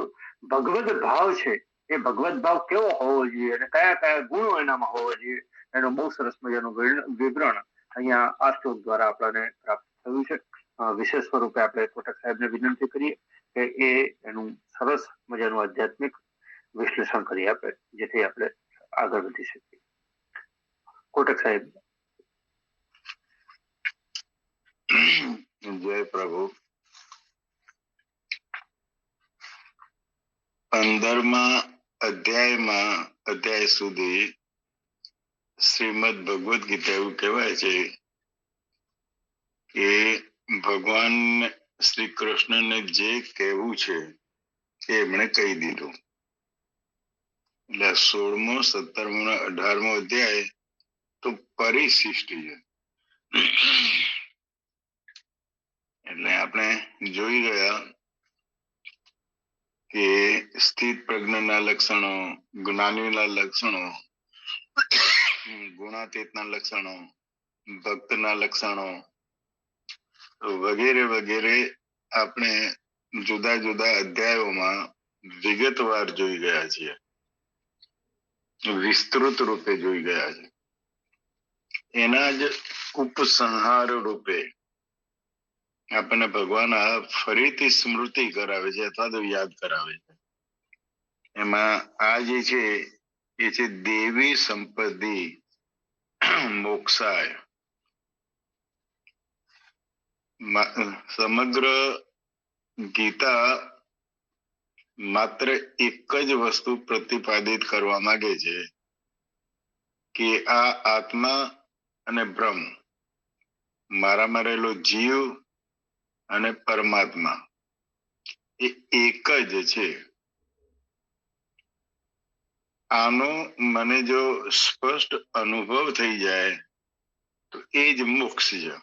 ભગવદ ભાવ છે, એ ભગવદ ભાવ કેવો હોવો જોઈએ અને કયા કયા ગુણો એનામાં હોવા જોઈએ, એનો બહુ સરસ મજાનું વિવરણ અહીંયા આ શ્લોક દ્વારા આપણને પ્રાપ્ત થયું છે. વિશેષ સ્વરૂપે આપણે કોટક સાહેબને વિનંતી કરીએ કે એ એનું સરસ મજાનું આધ્યાત્મિક વિશ્લેષણ કરી આપે, જેથી આપણે આગળ વધી શકીએ. કોટક સાહેબ. જય પ્રભુ. 15મા અધ્યાય સુધી શ્રીમદ ભગવદ ગીતા એવું કહેવાય છે કે ભગવાન શ્રી કૃષ્ણને જે કહેવું છે એ એમણે કહી દીધું. એટલે 16મો, 17મો અને 18મો અધ્યાય તો પરિશિષ્ટ છે. એટલે આપણે જોઈ ગયા કે સ્થિત પ્રજ્ઞના લક્ષણો, જ્ઞાનીના લક્ષણો, ગુણાતીતના લક્ષણો, ભક્તના લક્ષણો વગેરે વગેરે આપણે જુદા જુદા અધ્યાયોમાં વિગતવાર જોઈ ગયા છીએ, વિસ્તૃત રૂપે જોઈ ગયા છે. એના જ ઉપસંહાર રૂપે આપણને ભગવાન ફરીથી સ્મૃતિ કરાવે છે અથવા તો યાદ કરાવે છે. એમાં આ જે છે એ છે દેવી સંપત્તિ મોક્ષાય. સમગ્ર ગીતા માત્ર એક જ વસ્તુ પ્રતિપાદિત કરવા માંગે છે કે આ આત્મા અને બ્રહ્મ, મારામાં રહેલો જીવ અને પરમાત્મા એ એક જ છે. આનો મને જો સ્પષ્ટ અનુભવ થઈ જાય તો એ જ મોક્ષ છે,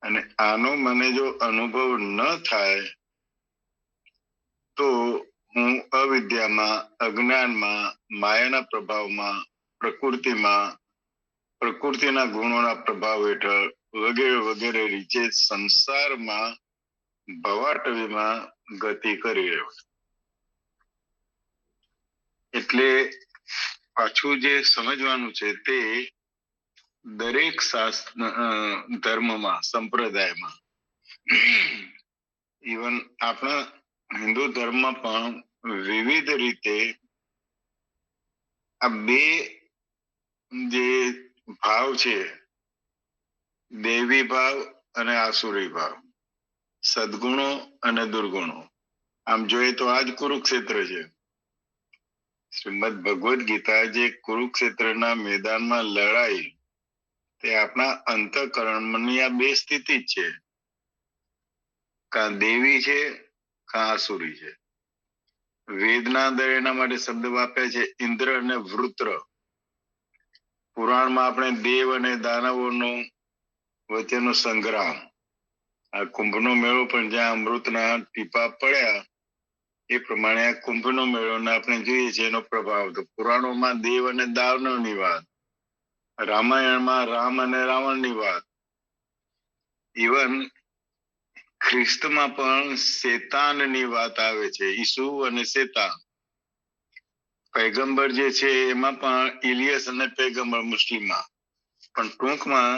અને આનો મને જો અનુભવ ન થાય તો હું અવિદ્યામાં, અજ્ઞાનમાં, માયાના પ્રભાવમાં, પ્રકૃતિમાં, પ્રકૃતિના ગુણોના પ્રભાવ હેઠળ વગેરે વગેરે રીતે સંસારમાં ભવાટવીમાં ગતિ કરી રહ્યો છું. એટલે પાછું જે સમજવાનું છે તે દરેક ધર્મમાં, સંપ્રદાયમાં, ઇવન આપણા હિન્દુ ધર્મમાં પણ વિવિધ રીતે આ બે જે ભાવ છે, દેવી ભાવ અને આસુરી ભાવ, સદગુણો અને દુર્ગુણો, આમ જોઈએ તો આજ કુરુક્ષેત્ર છે. શ્રીમદ ભગવદ ગીતા જે કુરુક્ષેત્રના મેદાનમાં લડાઈ, તે આપણા અંતઃકરણની આ બે સ્થિતિ જ છે, કાં દેવી છે કાં આસુરી છે. વેદના અંદર એના માટે શબ્દ વાપર્યા છે ઇન્દ્ર અને વૃત્ર. પુરાણમાં આપણે દેવ અને દાનવોનો વચ્ચેનો સંગ્રામ, આ કુંભનો મેળો પણ જ્યાં અમૃતના ટીપા પડ્યા એ પ્રમાણે આ કુંભનો મેળો આપણે જોઈએ છે એનો પ્રભાવ. તો પુરાણોમાં દેવ અને દાનવની વાત, રામાયણમાં રામ અને રાવણની વાત, ઇવન ખ્રિસ્તમાં પણ શેતાનની વાત આવે છે, ઈસુ અને શેતાન. પૈગંબર જે છે એમાં પણ ઇલિયસ અને પૈગંબર મુસ્લિમમાં. પણ ટૂંકમાં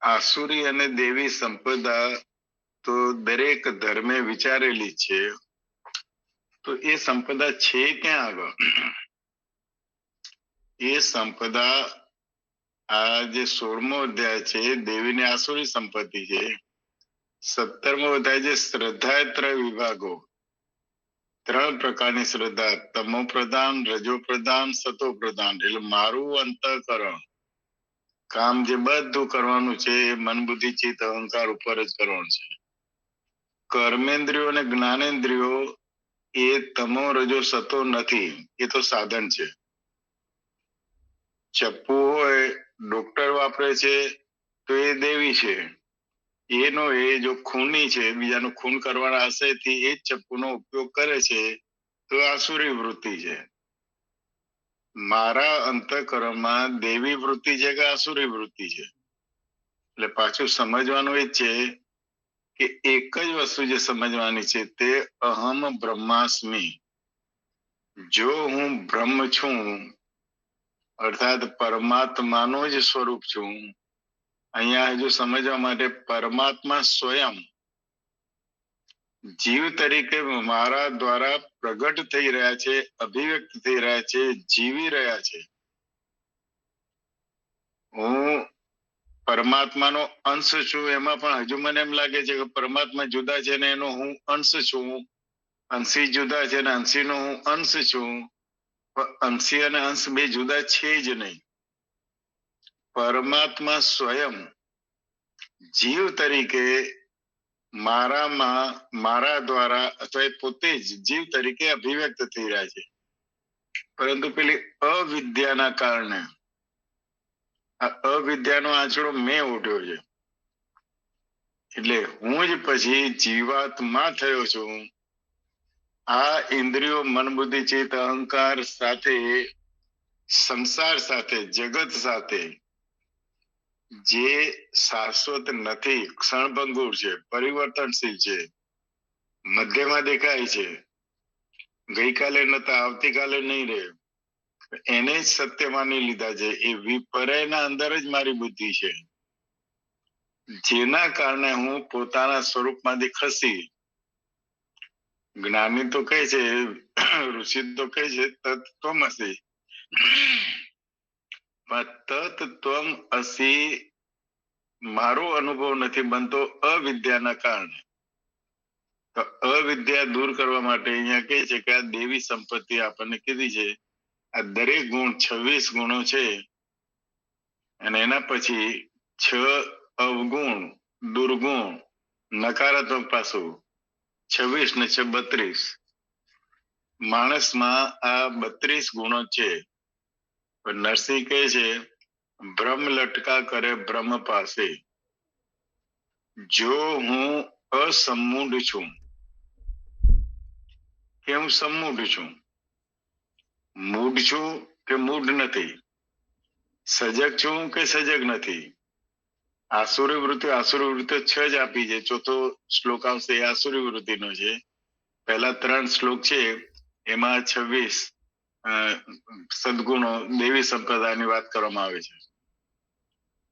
આસુરી અને દેવી સંપદા તો દરેક ધર્મે વિચારેલી છે. તો એ સંપદા છે ક્યાં આગળ? એ સંપદા આ જે 16મો અધ્યાય છે દેવીની આસુરી સંપત્તિ છે. 17મો અધ્યાય જે શ્રદ્ધાત્ર વિભાગો, 3 પ્રકારની શ્રદ્ધા, તમો પ્રધાન, રજો પ્રધાન, સતો પ્રધાન. એટલે મારું અંતઃકરણ કામ જે બધું કરવાનું છે એ મન બુદ્ધિ ચિત્ત અહંકાર ઉપર જ કરવાનું છે. કર્મેન્દ્રિયો અને જ્ઞાનેન્દ્રિયો એ તમો રજો સતો નથી, એ તો સાધન છે. ચપ્પુ હોય ડોક્ટર વાપરે છે તો એ દેવી છે. એનો એ જો ખૂની છે, બીજાનું ખૂન કરવાના આશયથી એ જ ચપ્પુનો ઉપયોગ કરે છે તો આસુરી વૃત્તિ છે. મારા અંતઃકરણમાં દેવી વૃત્તિ છે કે આસુરી વૃત્તિ છે? એટલે પાછું સમજવાનું એ છે કે એક જ વસ્તુ જે સમજવાની છે તે અહમ બ્રહ્માસ્મિ. જો હું બ્રહ્મ છું અર્થાત પરમાત્માનો જ સ્વરૂપ છું. અહીંયા હજુ સમજવા માટે પરમાત્મા સ્વયં જીવ તરીકે મારા દ્વારા પ્રગટ થઈ રહ્યા છે, અભિવ્યક્ત થઈ રહ્યા છે, જીવી રહ્યા છે. હું પરમાત્માનો અંશ છું. એમાં પણ હજુ મને એમ લાગે છે કે પરમાત્મા જુદા છે ને એનો હું અંશ છું. અંશી જુદા છે ને અંશીનો હું અંશ છું. પણ અંશી અને અંશ બે જુદા છે જ નહીં. પરમાત્મા સ્વયં જીવ તરીકે મારામાં, મારા દ્વારા અથવા પોતે જ જીવ તરીકે અભિવ્યક્ત થઈ રહ્યા છે. પરંતુ પેલી અવિદ્યાના કારણે આ અવિદ્યાનો આંચડો મેં ઓઢ્યો છે. એટલે હું જ પછી જીવાત્મા થયો છું. આ ઇન્દ્રિયો, મન, બુદ્ધિ, ચિત્ત, અહંકાર સાથે, સંસાર સાથે, જગત સાથે જે શાશ્વત નથી, ક્ષણભંગુર છે, પરિવર્તનશીલ છે, મધ્યમાં દેખાય છે, ગઈકાલે નતા આવતીકાલે નહીં રહે, એને જ સત્ય માની લીધા છે. એ વિપર્યયના અંદર જ મારી બુદ્ધિ છે, જેના કારણે હું પોતાના સ્વરૂપમાંથી ખસી, જ્ઞાની તો કહે છે, ઋષિ તો કહે છે તત્વમસી, તત્વમ અસી મારો અનુભવ નથી બનતો અવિદ્યાના કારણે. તો અવિદ્યા દૂર કરવા માટે અહીંયા કહે છે કે આ દેવી સંપત્તિ આપણને કીધી છે. આ દરેક ગુણ 26 ગુણો છે અને એના પછી 6 અવગુણ, દુર્ગુણ, નકારાત્મક પાસું, 26 ને 6 32. માણસમાં આ 32 ગુણો છે. પણ નરસિંહ કહે છે ભ્રમ લટકા કરે બ્રહ્મ પાસે. જો હું અસમૂઢ છું કે હું સમૂઢ છું, મૂઢ છું કે મૂઢ નથી, સજગ છું કે સજગ નથી. આસુરી વૃત્તિ 6 જ આપી છે. ચોથો શ્લોક આવશે એ આસુરી વૃત્તિનો છે. પહેલા 3 શ્લોક છે એમાં 26 સદગુણો, દેવી સંપ્રદાયની વાત કરવામાં આવે છે.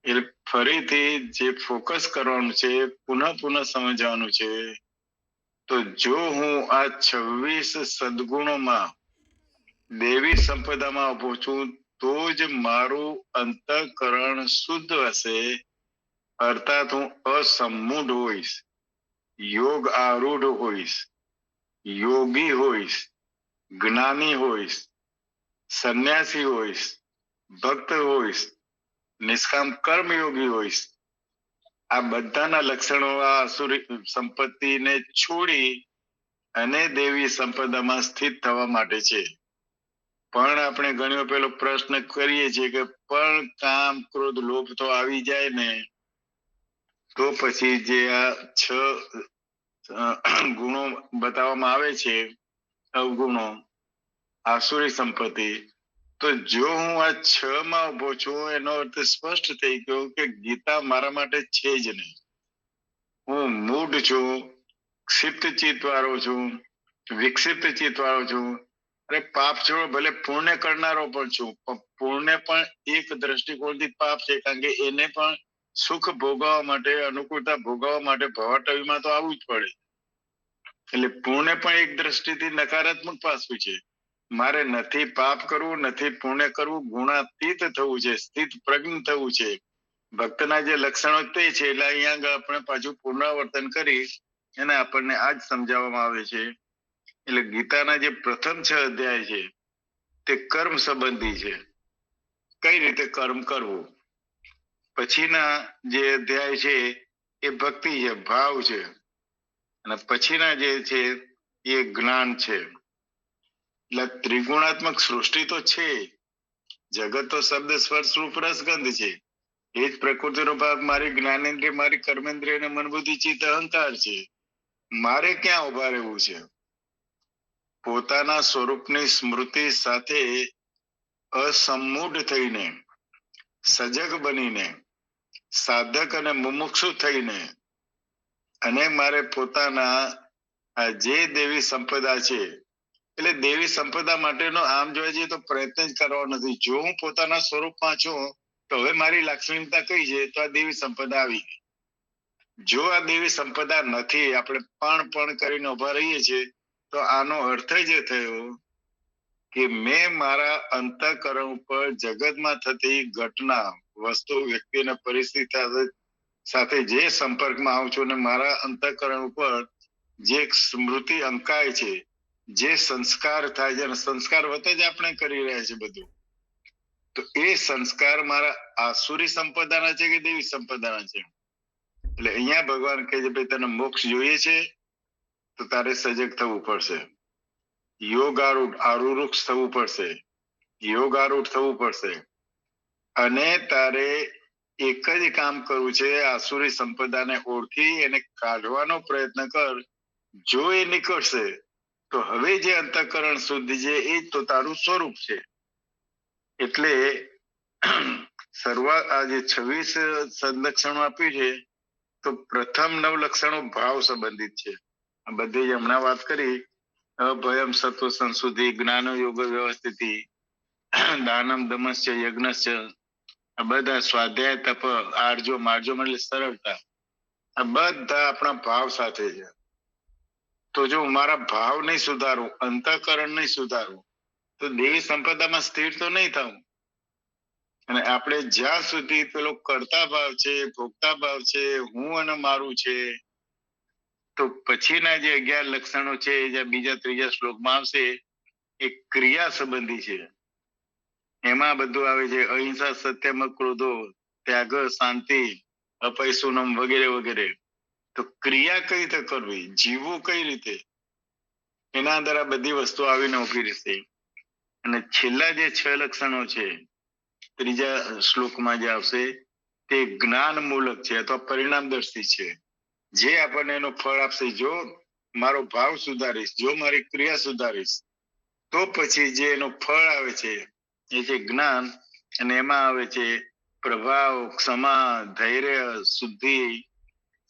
એટલે ફરીથી જે ફોકસ કરવાનું છે, પુનઃ સમજવાનું છે. તો જો હું આ 26 સદગુણોમાં દેવી સંપદામાં ઉભો છું તો જ મારું અંતઃકરણ શુદ્ધ હશે. અર્થાત હું અસમૂઢ હોઈશ, યોગ આરૂઢ હોઈશ, યોગી હોઈશ, જ્ઞાની હોઈશ, સંન્યાસી હોઈશ, ભક્ત હોઈશ, નિષ્કામ કર્મયોગી હોઈશ. આ બધાના લક્ષણો આ આસુરી સંપત્તિને છોડી અને દેવી સંપદામાં સ્થિત થવા માટે છે. પણ આપણે ઘણીવાર પેલો પ્રશ્ન કરીએ છીએ કે પણ કામ, ક્રોધ, લોભ તો આવી જાય ને, તો પછી જે આ 6 ગુણો બતાવવામાં આવે છે અવગુણો, આસુરી સંપત્તિ. તો જો હું આ 6 માં ઉભો છું એનો અર્થ સ્પષ્ટ થઈ ગયો કે ગીતા મારા માટે છે જ નહીં. હું મૂઢ છું, ક્ષિપ્ત ચિત્ત વાળો છું, વિક્ષિપ્ત ચિત્ત વાળો છું. અરે પાપ છોડો, ભલે પુણ્ય કરનારો પણ છું, પણ પુણ્ય પણ એક દ્રષ્ટિકોણથી પાપ છે, કારણ કે એને પણ સુખ ભોગવવા માટે, અનુકૂળતા ભોગવવા માટે ભવાટવીમાં તો આવવું જ પડે. એટલે પુણ્ય પણ એક દ્રષ્ટિથી નકારાત્મક પાસું છે. મારે નથી પાપ કરવું, નથી પુણ્ય કરવું, ગુણાતીત થવું છે, સ્થિત પ્રજ્ઞ થવું છે. ભક્તના જે લક્ષણો તે છે. એટલે અહીંયા આગળ આપણે પાછું પુનરાવર્તન કરી અને આપણને આ જ સમજાવવામાં આવે છે. એટલે ગીતાના જે પ્રથમ 6 અધ્યાય છે તે કર્મ સંબંધી છે, કઈ રીતે કર્મ કરવું. પછીના જે અધ્યાય છે એ ભક્તિ છે, ભાવ છે, અને પછીના જે છે એ જ્ઞાન છે. એટલે ત્રિગુણાત્મક સૃષ્ટિ તો છે. જગત તો શબ્દ સ્પર્શ રૂપ રસગંધ છે. એ જ પ્રકૃતિનો ભાગ મારી જ્ઞાનેન્દ્રિય, મારી કર્મેન્દ્રિય અને મન બુદ્ધિ ચિત્ત અહંકાર છે. મારે ક્યાં ઉભા રહેવું છે? પોતાના સ્વરૂપની સ્મૃતિ સાથે અસમૂઢ થઈને, સજગ બનીને, સાધક અને મુમુક્ષુ થઈને, અને મારે પોતાના આ જે દેવી સંપદા છે, એટલે દેવી સંપદા માટેનો આમ જોવા જઈએ તો પ્રયત્ન જ કરવાનો નથી. જો હું પોતાના સ્વરૂપમાં છું તો હવે મારી લાક્ષણિકતા કઈ છે? તો આ દેવી સંપદા આવી ગઈ. જો આ દેવી સંપદા નથી, આપણે પણ કરીને ઉભા રહીએ છીએ, તો આનો અર્થ જ એ થયો કે મેં મારા અંતઃકરણ ઉપર જગતમાં થતી ઘટના, વસ્તુ, વ્યક્તિ અને પરિસ્થિતિ સાથે જે સંપર્કમાં આવું છું, અને મારા અંતઃકરણ ઉપર જે સ્મૃતિ અંકાય છે, જે સંસ્કાર થાય છે, અને સંસ્કાર વતે જ આપણે કરી રહ્યા છીએ બધું, તો એ સંસ્કાર મારા આસુરી સંપદાના છે કે દેવી સંપદાના છે? એટલે અહીંયા ભગવાન કહે છે, ભાઈ તને મોક્ષ જોઈએ છે તો તારે સજગ થવું પડશે, યોગ આરૂઢ થવું પડશે, યોગ આરૂઢ થવું પડશે, અને તારે એક જ કામ કરવું છે, આસુરી સંપદાને ઓળખી એને કાઢવાનો પ્રયત્ન કર. જો એ નીકળશે તો હવે જે અંતઃકરણ શુદ્ધ છે એ તો તારું સ્વરૂપ છે. એટલે શરૂઆત આ જે 26 સદલક્ષણો આપ્યું છે, તો પ્રથમ 9 લક્ષણો ભાવ સંબંધિત છે. આ બધી હમણાં વાત કરી, અભયમ સત્વ સંશુદ્ધિ, જ્ઞાન યોગ વ્યવસ્થિતિ, દાનમ દમશ્ચ યજ્ઞશ્ચ, આ બધા સ્વાધ્યાય, તપ, આર્જો માર્જો એટલે સરળતા, આ બધા આપણા ભાવ સાથે છે. તો જો મારા ભાવ નહીં સુધારું, અંતઃકરણ નહીં સુધારું, તો દેવી સંપદામાં સ્થિર તો નહીં થવું. અને આપણે જ્યાં સુધી પેલો કરતા ભાવ છે, ભોગતા ભાવ છે, હું અને મારું છે, તો પછીના જે 11 લક્ષણો છે જે બીજા ત્રીજા શ્લોકમાં આવશે એ ક્રિયા સંબંધી છે. એમાં બધું આવે છે, અહિંસા, સત્યમ, ક્રોધો, ત્યાગ, શાંતિ, અપૈશુનમ વગેરે વગેરે. તો ક્રિયા કઈ રીતે કરવી, જીવવું કઈ રીતે, એના અંદર આ બધી વસ્તુ આવીને ઉભી રહેશે. અને છેલ્લા જે 6 લક્ષણો છે ત્રીજા શ્લોકમાં જે આવશે તે જ્ઞાન મૂલક છે અથવા પરિણામદર્શી છે, જે આપણને એનું ફળ આપશે. જો મારો ભાવ સુધારીશ, જો મારી ક્રિયા સુધારીશ, તો પછી જે એનું ફળ આવે છે એ છે જ્ઞાન. અને એમાં આવે છે પ્રભાવ, ક્ષમા, ધૈર્ય, શુદ્ધિ,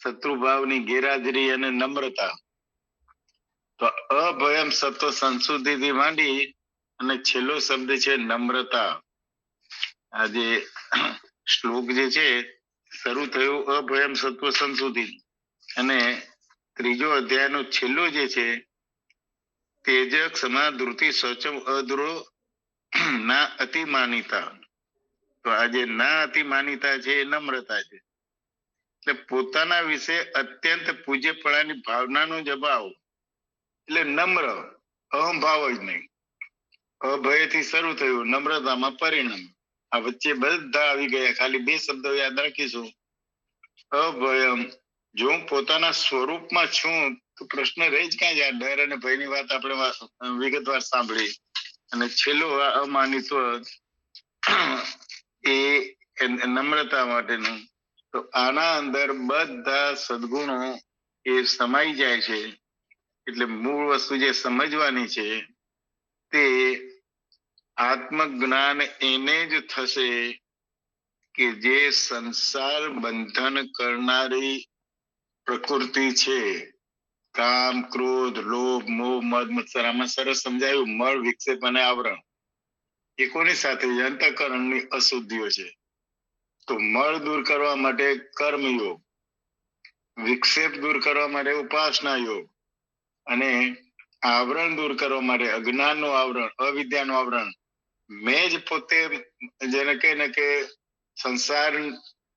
શત્રુભાવની ગેરહાજરી અને નમ્રતા. તો અભયમ સત્વ સંશુદ્ધિથી માંડી અને છેલ્લો શબ્દ છે નમ્રતા. આ જે શ્લોક જે છે શરૂ થયું અભયમ સત્વ સંશુદ્ધિ, અને ત્રીજો અધ્યાયનો છેલ્લો જે છે તેજ, ક્ષમા, ધૃતિ, શૌચમ, અદ્રોહ, ના અતિમાનિતા. તો આ જે ના અતિમાનિતા છે એ નમ્રતા છે. એટલે પોતાના વિશે અત્યંત પૂજ્યપણાની ભાવનાનો જ અભાવ, એટલે નમ્ર, અહંભાવ જ નહીં. અભયથી શરૂ થયું, નમ્રતામાં પરિણામ. આ વચ્ચે બધા આવી ગયા, ખાલી 2 શબ્દો યાદ રાખીશું. અભયમ, જો હું પોતાના સ્વરૂપમાં છું તો પ્રશ્ન રહી જ ક્યાં જાય? ડર અને ભયની વાત આપણે વિગતવાર સાંભળી. અને છેલ્લો અમાનિત્વ એ નમ્રતા માટેનું. તો આના અંદર બધા સદગુણો એ સમાઈ જાય છે. એટલે મૂળ વસ્તુ જે સમજવાની છે તે આત્મજ્ઞાન એને જ થશે કે જે સંસાર બંધન કરનારી પ્રકૃતિ છે, કામ, ક્રોધ, લોભ, મોહ, મદ, મત્સર, આમાં સરસ સમજાયું, મળ, વિક્ષેપ અને આવરણ, એ કોની સાથે અંતઃકરણની અશુદ્ધિઓ છે. તો મળ દૂર કરવા માટે કર્મયોગ, વિક્ષેપ દૂર કરવા માટે ઉપાસના યોગ, અને આવરણ દૂર કરવા માટે અજ્ઞાનનું આવરણ, અવિદ્યાનું આવરણ. મેં જ પોતે જેને કહે ને કે સંસાર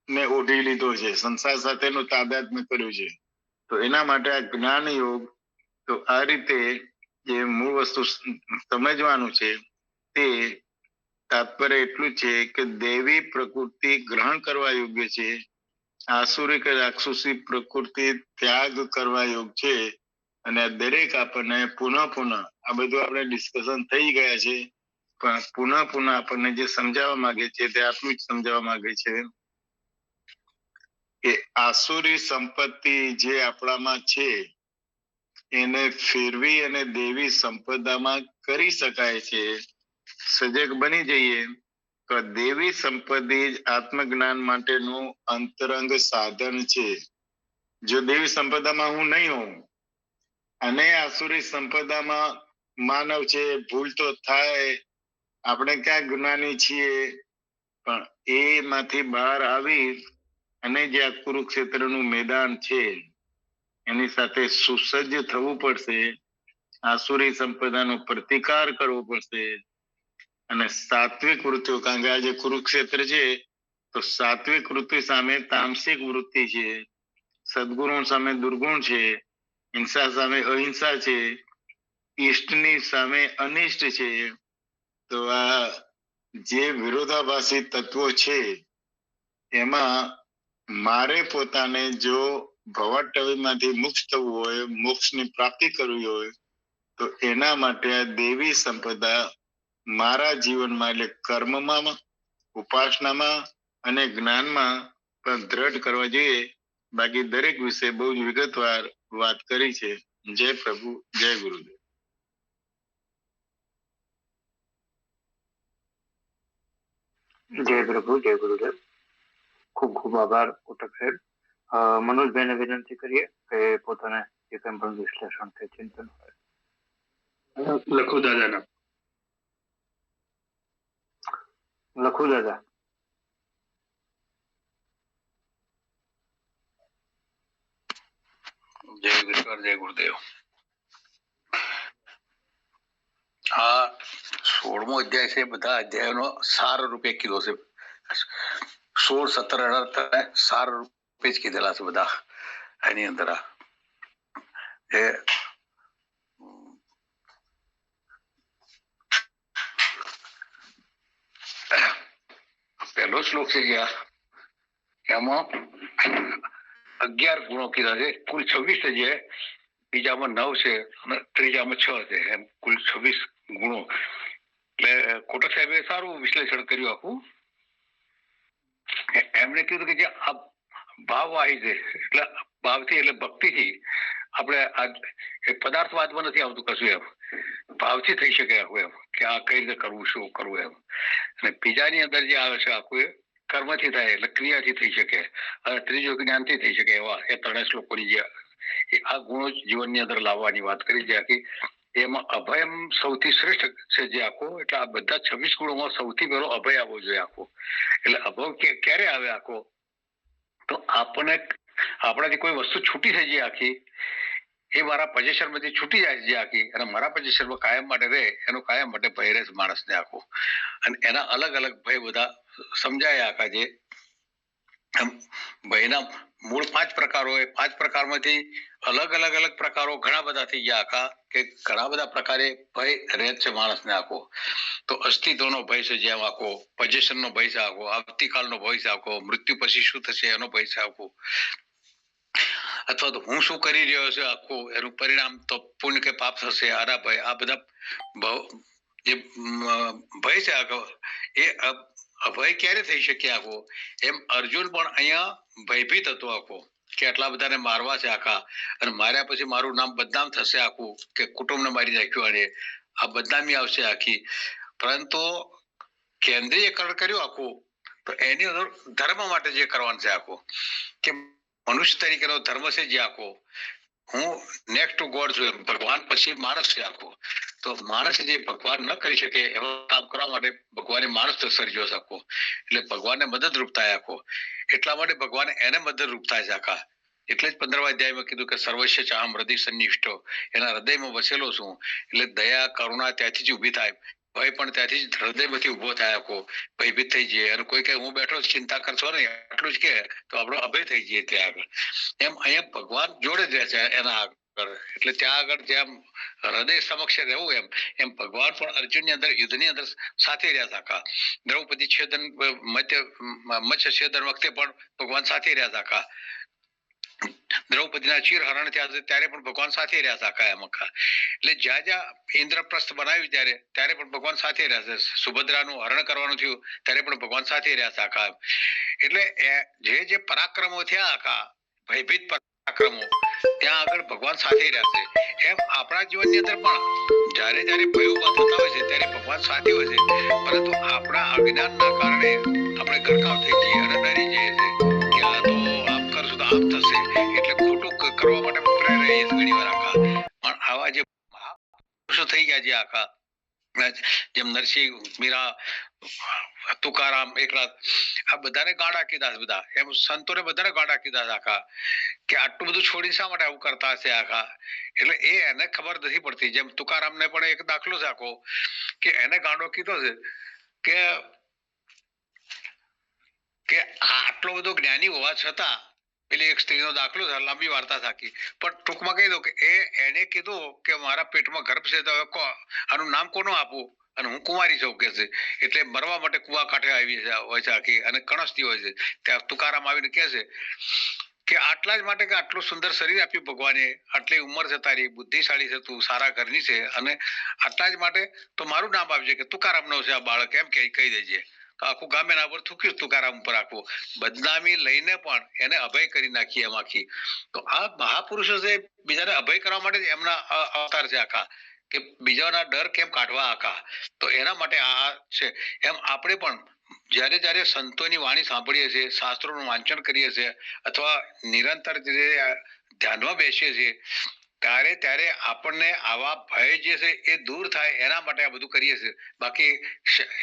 ને ઓઢી લીધો છે, સંસાર સાથેનું તાદાત્મ્ય કર્યું છે. તો એના માટે આ જ્ઞાન યોગ. તો આ રીતે જે મૂળ વસ્તુ સમજવાનું છે તે તાત્પર્ય એટલું છે કે દેવી પ્રકૃતિ ગ્રહણ કરવા યોગ્ય છે, આસુરી કે રાક્ષસી પ્રકૃતિ ત્યાગ કરવા યોગ છે. અને આ દરેક આપણને પુનઃ આ બધું આપણે ડિસ્કશન થઈ ગયા છે, પણ પુનઃ આપણને જે સમજાવવા માંગે છે તે આટલું જ સમજાવવા માંગે છે કે આસુરી સંપત્તિ જે આપણામાં છે એને ફેરવી અને દેવી સંપદામાં કરી શકાય છે. સજગ બની જઈએ તો દેવી સંપત્તિ જ આત્મજ્ઞાન માટેનું અંતરંગ સાધન છે. જો દેવી સંપદામાં હું નહીં હોઉં અને આસુરી સંપદામાં માનવ છે, ભૂલ તો થાય, આપણે ક્યાં જ્ઞાની છીએ, પણ એમાંથી બહાર આવી અને જે આ કુરુક્ષેત્રનું મેદાન છે એની સાથે સુસજ્જ થવું પડશે, આસુરી સંપદાનો પ્રતિકાર કરવો પડશે, અને સાત્વિક વૃત્તિઓ, કારણ કે આ જે કુરુક્ષેત્ર છે તો સાત્વિક વૃત્તિ સામે તામસિક વૃત્તિ છે, સદગુણ સામે દુર્ગુણ છે, હિંસા સામે અહિંસા છે, ઈષ્ટની સામે અનિષ્ટ છે. તો આ જે વિરોધાભાસી તત્વો છે એમાં મારે પોતાને જો ભવટવીમાંથી મુક્ત થવું હોય, મોક્ષની પ્રાપ્તિ કરવી હોય, તો એના માટે આ દેવી સંપદા મારા જીવનમાં એટલે કર્મમાં, ઉપાસનામાં અને જ્ઞાનમાં પણ દ્રઢ કરવા જોઈએ. બાકી દરેક વિશે બહુ જ વિગતવાર વાત કરી છે. જય પ્રભુ, જય ગુરુદેવ. જય પ્રભુ, જય ગુરુદેવ. ખૂબ ખૂબ આભાર કોટક સાહેબ. મનોજભાઈને વિનંતી કરીએ કે પોતાને જે કંઈ પણ વિશ્લેષણ કે ચિંતન હોય લખો દાદાના. લખું દાદા. જય વિશ્વર, જય ગુરુદેવ. આ 16મો અધ્યાય છે, બધા અધ્યાયોનો સાર રૂપે કીધો છે. 16, 17, 18 સાર રૂપે જ કીધેલા છે બધા એની અંદર. પહેલો શ્લોક છે જ્યાં એમાં 11 ગુણો કીધા છે. કુલ 26 છે, બીજામાં 9 છે અને ત્રીજામાં 6 છે, એમ કુલ 26 ગુણો. એટલે કોટક સાહેબે સારું વિશ્લેષણ કર્યું આખું. એમણે કીધું કે જે આ ભાવવાહી છે, એટલે ભાવથી એટલે ભક્તિથી આપણે આ પદાર્થવાદમાં નથી આવતું કશું, એમ ભાવથી થઈ શકે આખું, એમ કે આ કઈ રીતે કરવું, શું કરવું એમ. અને બીજાની અંદર જે આવે છે આખું એ કર્મથી થાય એટલે ક્રિયાથી થઈ શકે, અને ત્રીજું જ્ઞાનથી થઈ શકે. એવા એ 3 શ્લોકોની જે આ ગુણો જીવનની અંદર લાવવાની વાત કરી છે આખી. એમાં અભયમ સૌથી શ્રેષ્ઠ છે જે આખો. એટલે આ બધા 26 ગુણોમાં સૌથી પહેલો અભય આવવો જોઈએ આખો. એટલે અભય ક્યારે આવે આખો? તો આપણને આપણાથી કોઈ વસ્તુ છૂટી થઈ જાય આખી, એ મારા પોઝિશન માંથી છૂટી જાય છે આખી, અને મારા પોઝિશનમાં કાયમ માટે રહે, એનો કાયમ માટે ભય રહે માણસને આખો. અને એના અલગ અલગ ભય બધા સમજાય આખા. જે ભયના મૂળ 5 પ્રકાર હોય, 5 પ્રકારમાંથી અલગ અલગ પ્રકારો ઘણા બધા થઈ ગયા આખા, કે ઘણા બધા પ્રકારે ભય રહે છે માણસને આખો. તો અસ્તિત્વનો ભય છે, જેમ આખો પોઝિશનનો ભય છે આખો, આવતીકાલનો ભય છે આખો, મૃત્યુ પછી શું થશે એનો ભય છે આખો, અથવા તો હું શું કરી રહ્યો છું આખું એનું પરિણામ તો પુણ્ય કે પાપ થશે આના ભય. આ બધા જે ભય છે આખો એ અભય ક્યારે થઈ શકે આખો? એમ અર્જુન પણ અહીંયા ભયભીત હતો આખો. કે આટલા બધાને મારવા છે આખા, અને માર્યા પછી મારું નામ બદનામ થશે આખું, કે કુટુંબને મારી નાખ્યું, અને આ બદનામી આવશે આખી. પરંતુ કેન્દ્રીયકરણ કર્યું આખું, તો એની અંદર ધર્મ માટે જે કરવાનું છે આખું, કે મનુષ્ય તરીકેનો ધર્મ છે જે આખો, હું નેક્સ્ટ ટુ ગોડ છું, ભગવાન પછી માણસ છે આખો. તો માણસ જે ભગવાન ન કરી શકે એવા કામ કરવા માટે ભગવાને માણસ સર્જ્યો છે આખો, એટલે ભગવાનને મદદરૂપ થાય આખો. એટલા માટે ભગવાન એને મદદરૂપ થાય છે આખા. એટલે જ 15મા અધ્યાયમાં કીધું કે સર્વસ્ય ચાહમ હૃદય સન્નિષ્ઠો, એના હૃદયમાં વસેલો છું. એટલે દયા કરુણા ત્યાંથી જ ઊભી થાય, ભય પણ ત્યાંથી જ હૃદયમાંથી ઉભો થાય આખો, ભયભીત થઈ જઈએ. અને કોઈ કહે હું બેઠો ચિંતા કરશો ને આટલું જ કે તો આપણો અભય થઈ જઈએ ત્યાં આગળ. એમ અહીંયા ભગવાન જોડે જ રહે છે એના આગળ. એટલે ત્યાં આગળ જેમ હૃદય સમક્ષ રહેવું એમ ભગવાન પણ અર્જુનની અંદર યુદ્ધની અંદર સાથે રહ્યા હતા આખા. દ્રૌપદી છેદન મત્સ્ય છેદન વખતે પણ ભગવાન સાથે રહ્યા હતા આખા. દ્રૌપદીના ચીરહરણ થયા ત્યારે પણ ભગવાન સાથે રહ્યા હતા આખા એમ આખા. એટલે જ્યાં જ્યાં ઇન્દ્રપ્રસ્થ બનાવ્યું ત્યારે પણ ભગવાન સાથે રહ્યા છે. સુભદ્રાનું હરણ કરવાનું થયું ત્યારે પણ ભગવાન સાથે રહ્યા હતા આખા. એટલે જે પરાક્રમો થયા આખા, ભયભીત પરાક્રમો, ત્યાં આગળ ભગવાન સાથે રહ્યા છે. એમ આપણા જીવનની અંદર પણ જ્યારે જ્યારે ભય ઉભા થતા હોય છે ત્યારે ભગવાન સાથે હોય છે, પરંતુ આપણા અજ્ઞાનના કારણે આપણે ગરકાવ થઈ જઈએ અને ડરી જઈએ છીએ કે આ તો આમ કરશું તો આમ થશે, એટલે ખોટું કરવા માટે પ્રેરાઈએ ઘણી વાર આખા. પણ આવા જે મહાપુરુષો થઈ ગયા છે આખા, જેમ નરસિંહ, મીરા, તુકારામ, એકનાથ, આ બધાને ગાડા કીધા છે બધા. એમ સંતોને બધાને ગાડા કીધા છે આખા, કે આટલું બધું છોડી શા માટે આવું કરતા હશે આખા. એટલે એને ખબર નથી પડતી. જેમ તુકારામને પણ એક દાખલો છે આખો, કે એને ગાંડો કીધો છે કે આટલો બધો જ્ઞાની હોવા છતાં, પેલી એક સ્ત્રીનો દાખલો છે, લાંબી વાર્તા થાકી, પણ ટૂંકમાં કહી દો કે એને કીધું કે મારા પેટમાં ગર્ભ છે, તો હવે આનું નામ કોનું આપું, અને હું કુંવારી છું કે છે. એટલે મરવા માટે કુવા કાંઠે આવી હોય છે આખી, અને કણસતી હોય છે. ત્યાં તુકારામ આવીને કહે છે કે આટલા જ માટે કે આટલું સુંદર શરીર આપ્યું ભગવાને, આટલી ઉંમર છે તારી, બુદ્ધિશાળી છે તું, સારા ઘરની છે, અને આટલા જ માટે તો મારું નામ આપજે કે તુકારામનો છે આ બાળક, એમ કહી દેજે. તો આખું ગામ એના પર થૂક્યું તુકારામ ઉપર આખું. બદનામી લઈને પણ એને અભય કરી નાખી એમ આખી. તો આ મહાપુરુષો છે બીજાને અભય કરવા માટે જ એમના અવતાર છે આખા, કે બીજાના ડર કેમ કાઢવા આખા. તો એના માટે આ છે. એમ આપણે પણ જ્યારે જ્યારે સંતોની વાણી સાંભળીએ છીએ, શાસ્ત્રોનું વાંચન કરીએ છીએ, અથવા નિરંતર ધ્યાનમાં બેસીએ છીએ, ત્યારે આપણને આવા ભય જે છે એ દૂર થાય એના માટે આ બધું કરીએ છીએ. બાકી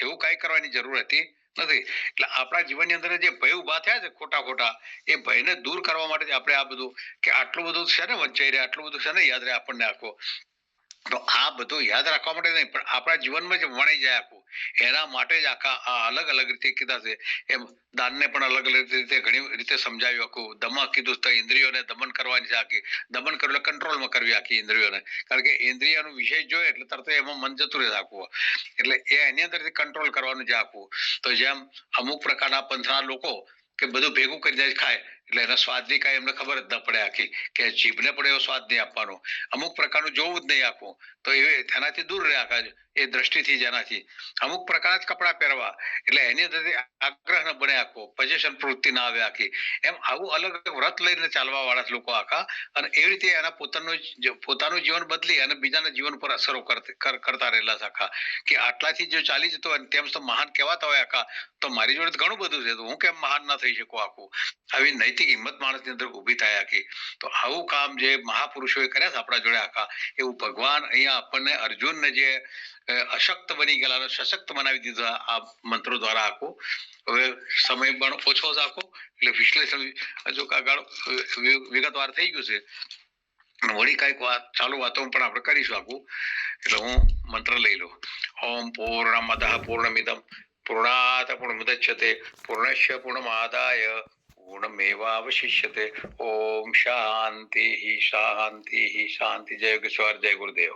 એવું કઈ કરવાની જરૂર હતી નથી. એટલે આપણા જીવનની અંદર જે ભય ઉભા થયા છે ખોટા, એ ભયને દૂર કરવા માટે જ આપણે આ બધું, કે આટલું બધું છે ને વંચાઈ રહે, આટલું બધું છે ને યાદ રહે આપણને આખો. તો આ બધું યાદ રાખવા માટે નહીં, પણ આપણા જીવનમાં જ વણાઈ જાય આખું, એના માટે જ આખા આ અલગ અલગ રીતે કીધા છે. એમ દાનને પણ અલગ અલગ રીતે ઘણી રીતે સમજાવ્યું આખું. દમા કીધું તો ઇન્દ્રિયોને દમન કરવાની છે આખી. દમન કરવું એટલે કંટ્રોલમાં કરવી આખી ઇન્દ્રિયોને, કારણ કે ઇન્દ્રિયનો વિષય જોઈએ એટલે તરત એમાં મન જતું રહે આખું. એટલે એની અંદરથી કંટ્રોલ કરવાનું છે આખું. તો જેમ અમુક પ્રકારના પંથના લોકો કે બધું ભેગું કરી જાય ખાય, એટલે એના સ્વાદની કાંઈ એમને ખબર જ ન પડે આખી, કે જીભને પણ એવો સ્વાદ નહીં આપવાનો, અમુક પ્રકારનું જોવું જ નહીં આખું. તો એનાથી દૂર રહે આખા, એ દ્રષ્ટિથી જ એનાથી. અમુક પ્રકારના જ કપડાં પહેરવા, એટલે એની અંદરથી આગ્રહ ન બને આખો, પોઝેશન પ્રવૃત્તિ ના આવે આખી. એમ આવું અલગ અલગ વ્રત લઈને ચાલવા વાળા લોકો આખા, અને એ રીતે એના પોતાનું જીવન બદલી અને બીજાના જીવન પર અસરો કરતા રહેલા છે આખા, કે આટલાથી જો ચાલી જતો હોય તેમ તો મહાન કહેવાતા હોય આખા, તો મારી જોડે ઘણું બધું છે, તો હું કેમ મહાન ના થઈ શકું આખું. આવી નૈતિક હિંમત માણસની અંદર ઊભી થાય આખી. તો આવું કામ જે મહાપુરુષોએ કર્યા છે આપણા જોડે આખા, એવું ભગવાન અહીંયા આપણને અર્જુનને જે અશક્ત બની ગયેલા સશક્ત બનાવી દીધા આ મંત્રો દ્વારા આખું. હવે સમય પણ ઓછો છે આખો, એટલે વિશ્લેષણ હજુ આગળ વિગતવાર થઈ ગયું છે. વળી કઈક ચાલુ વાતો પણ આપણે કરીશું આખું. એટલે હું મંત્ર લઈ લઉં. ઓમ પૂર્ણમદ પૂર્ણમિદમ પૂર્ણાત પૂર્ણમુદચ્યતે પૂર્ણસ્ય પૂર્ણમાદાય પૂર્ણમેવાવશિષ્યતે. ઓમ શાંતિ શાંતિ શાંતિ. જય યોગેશ્વર, જય ગુરુદેવ.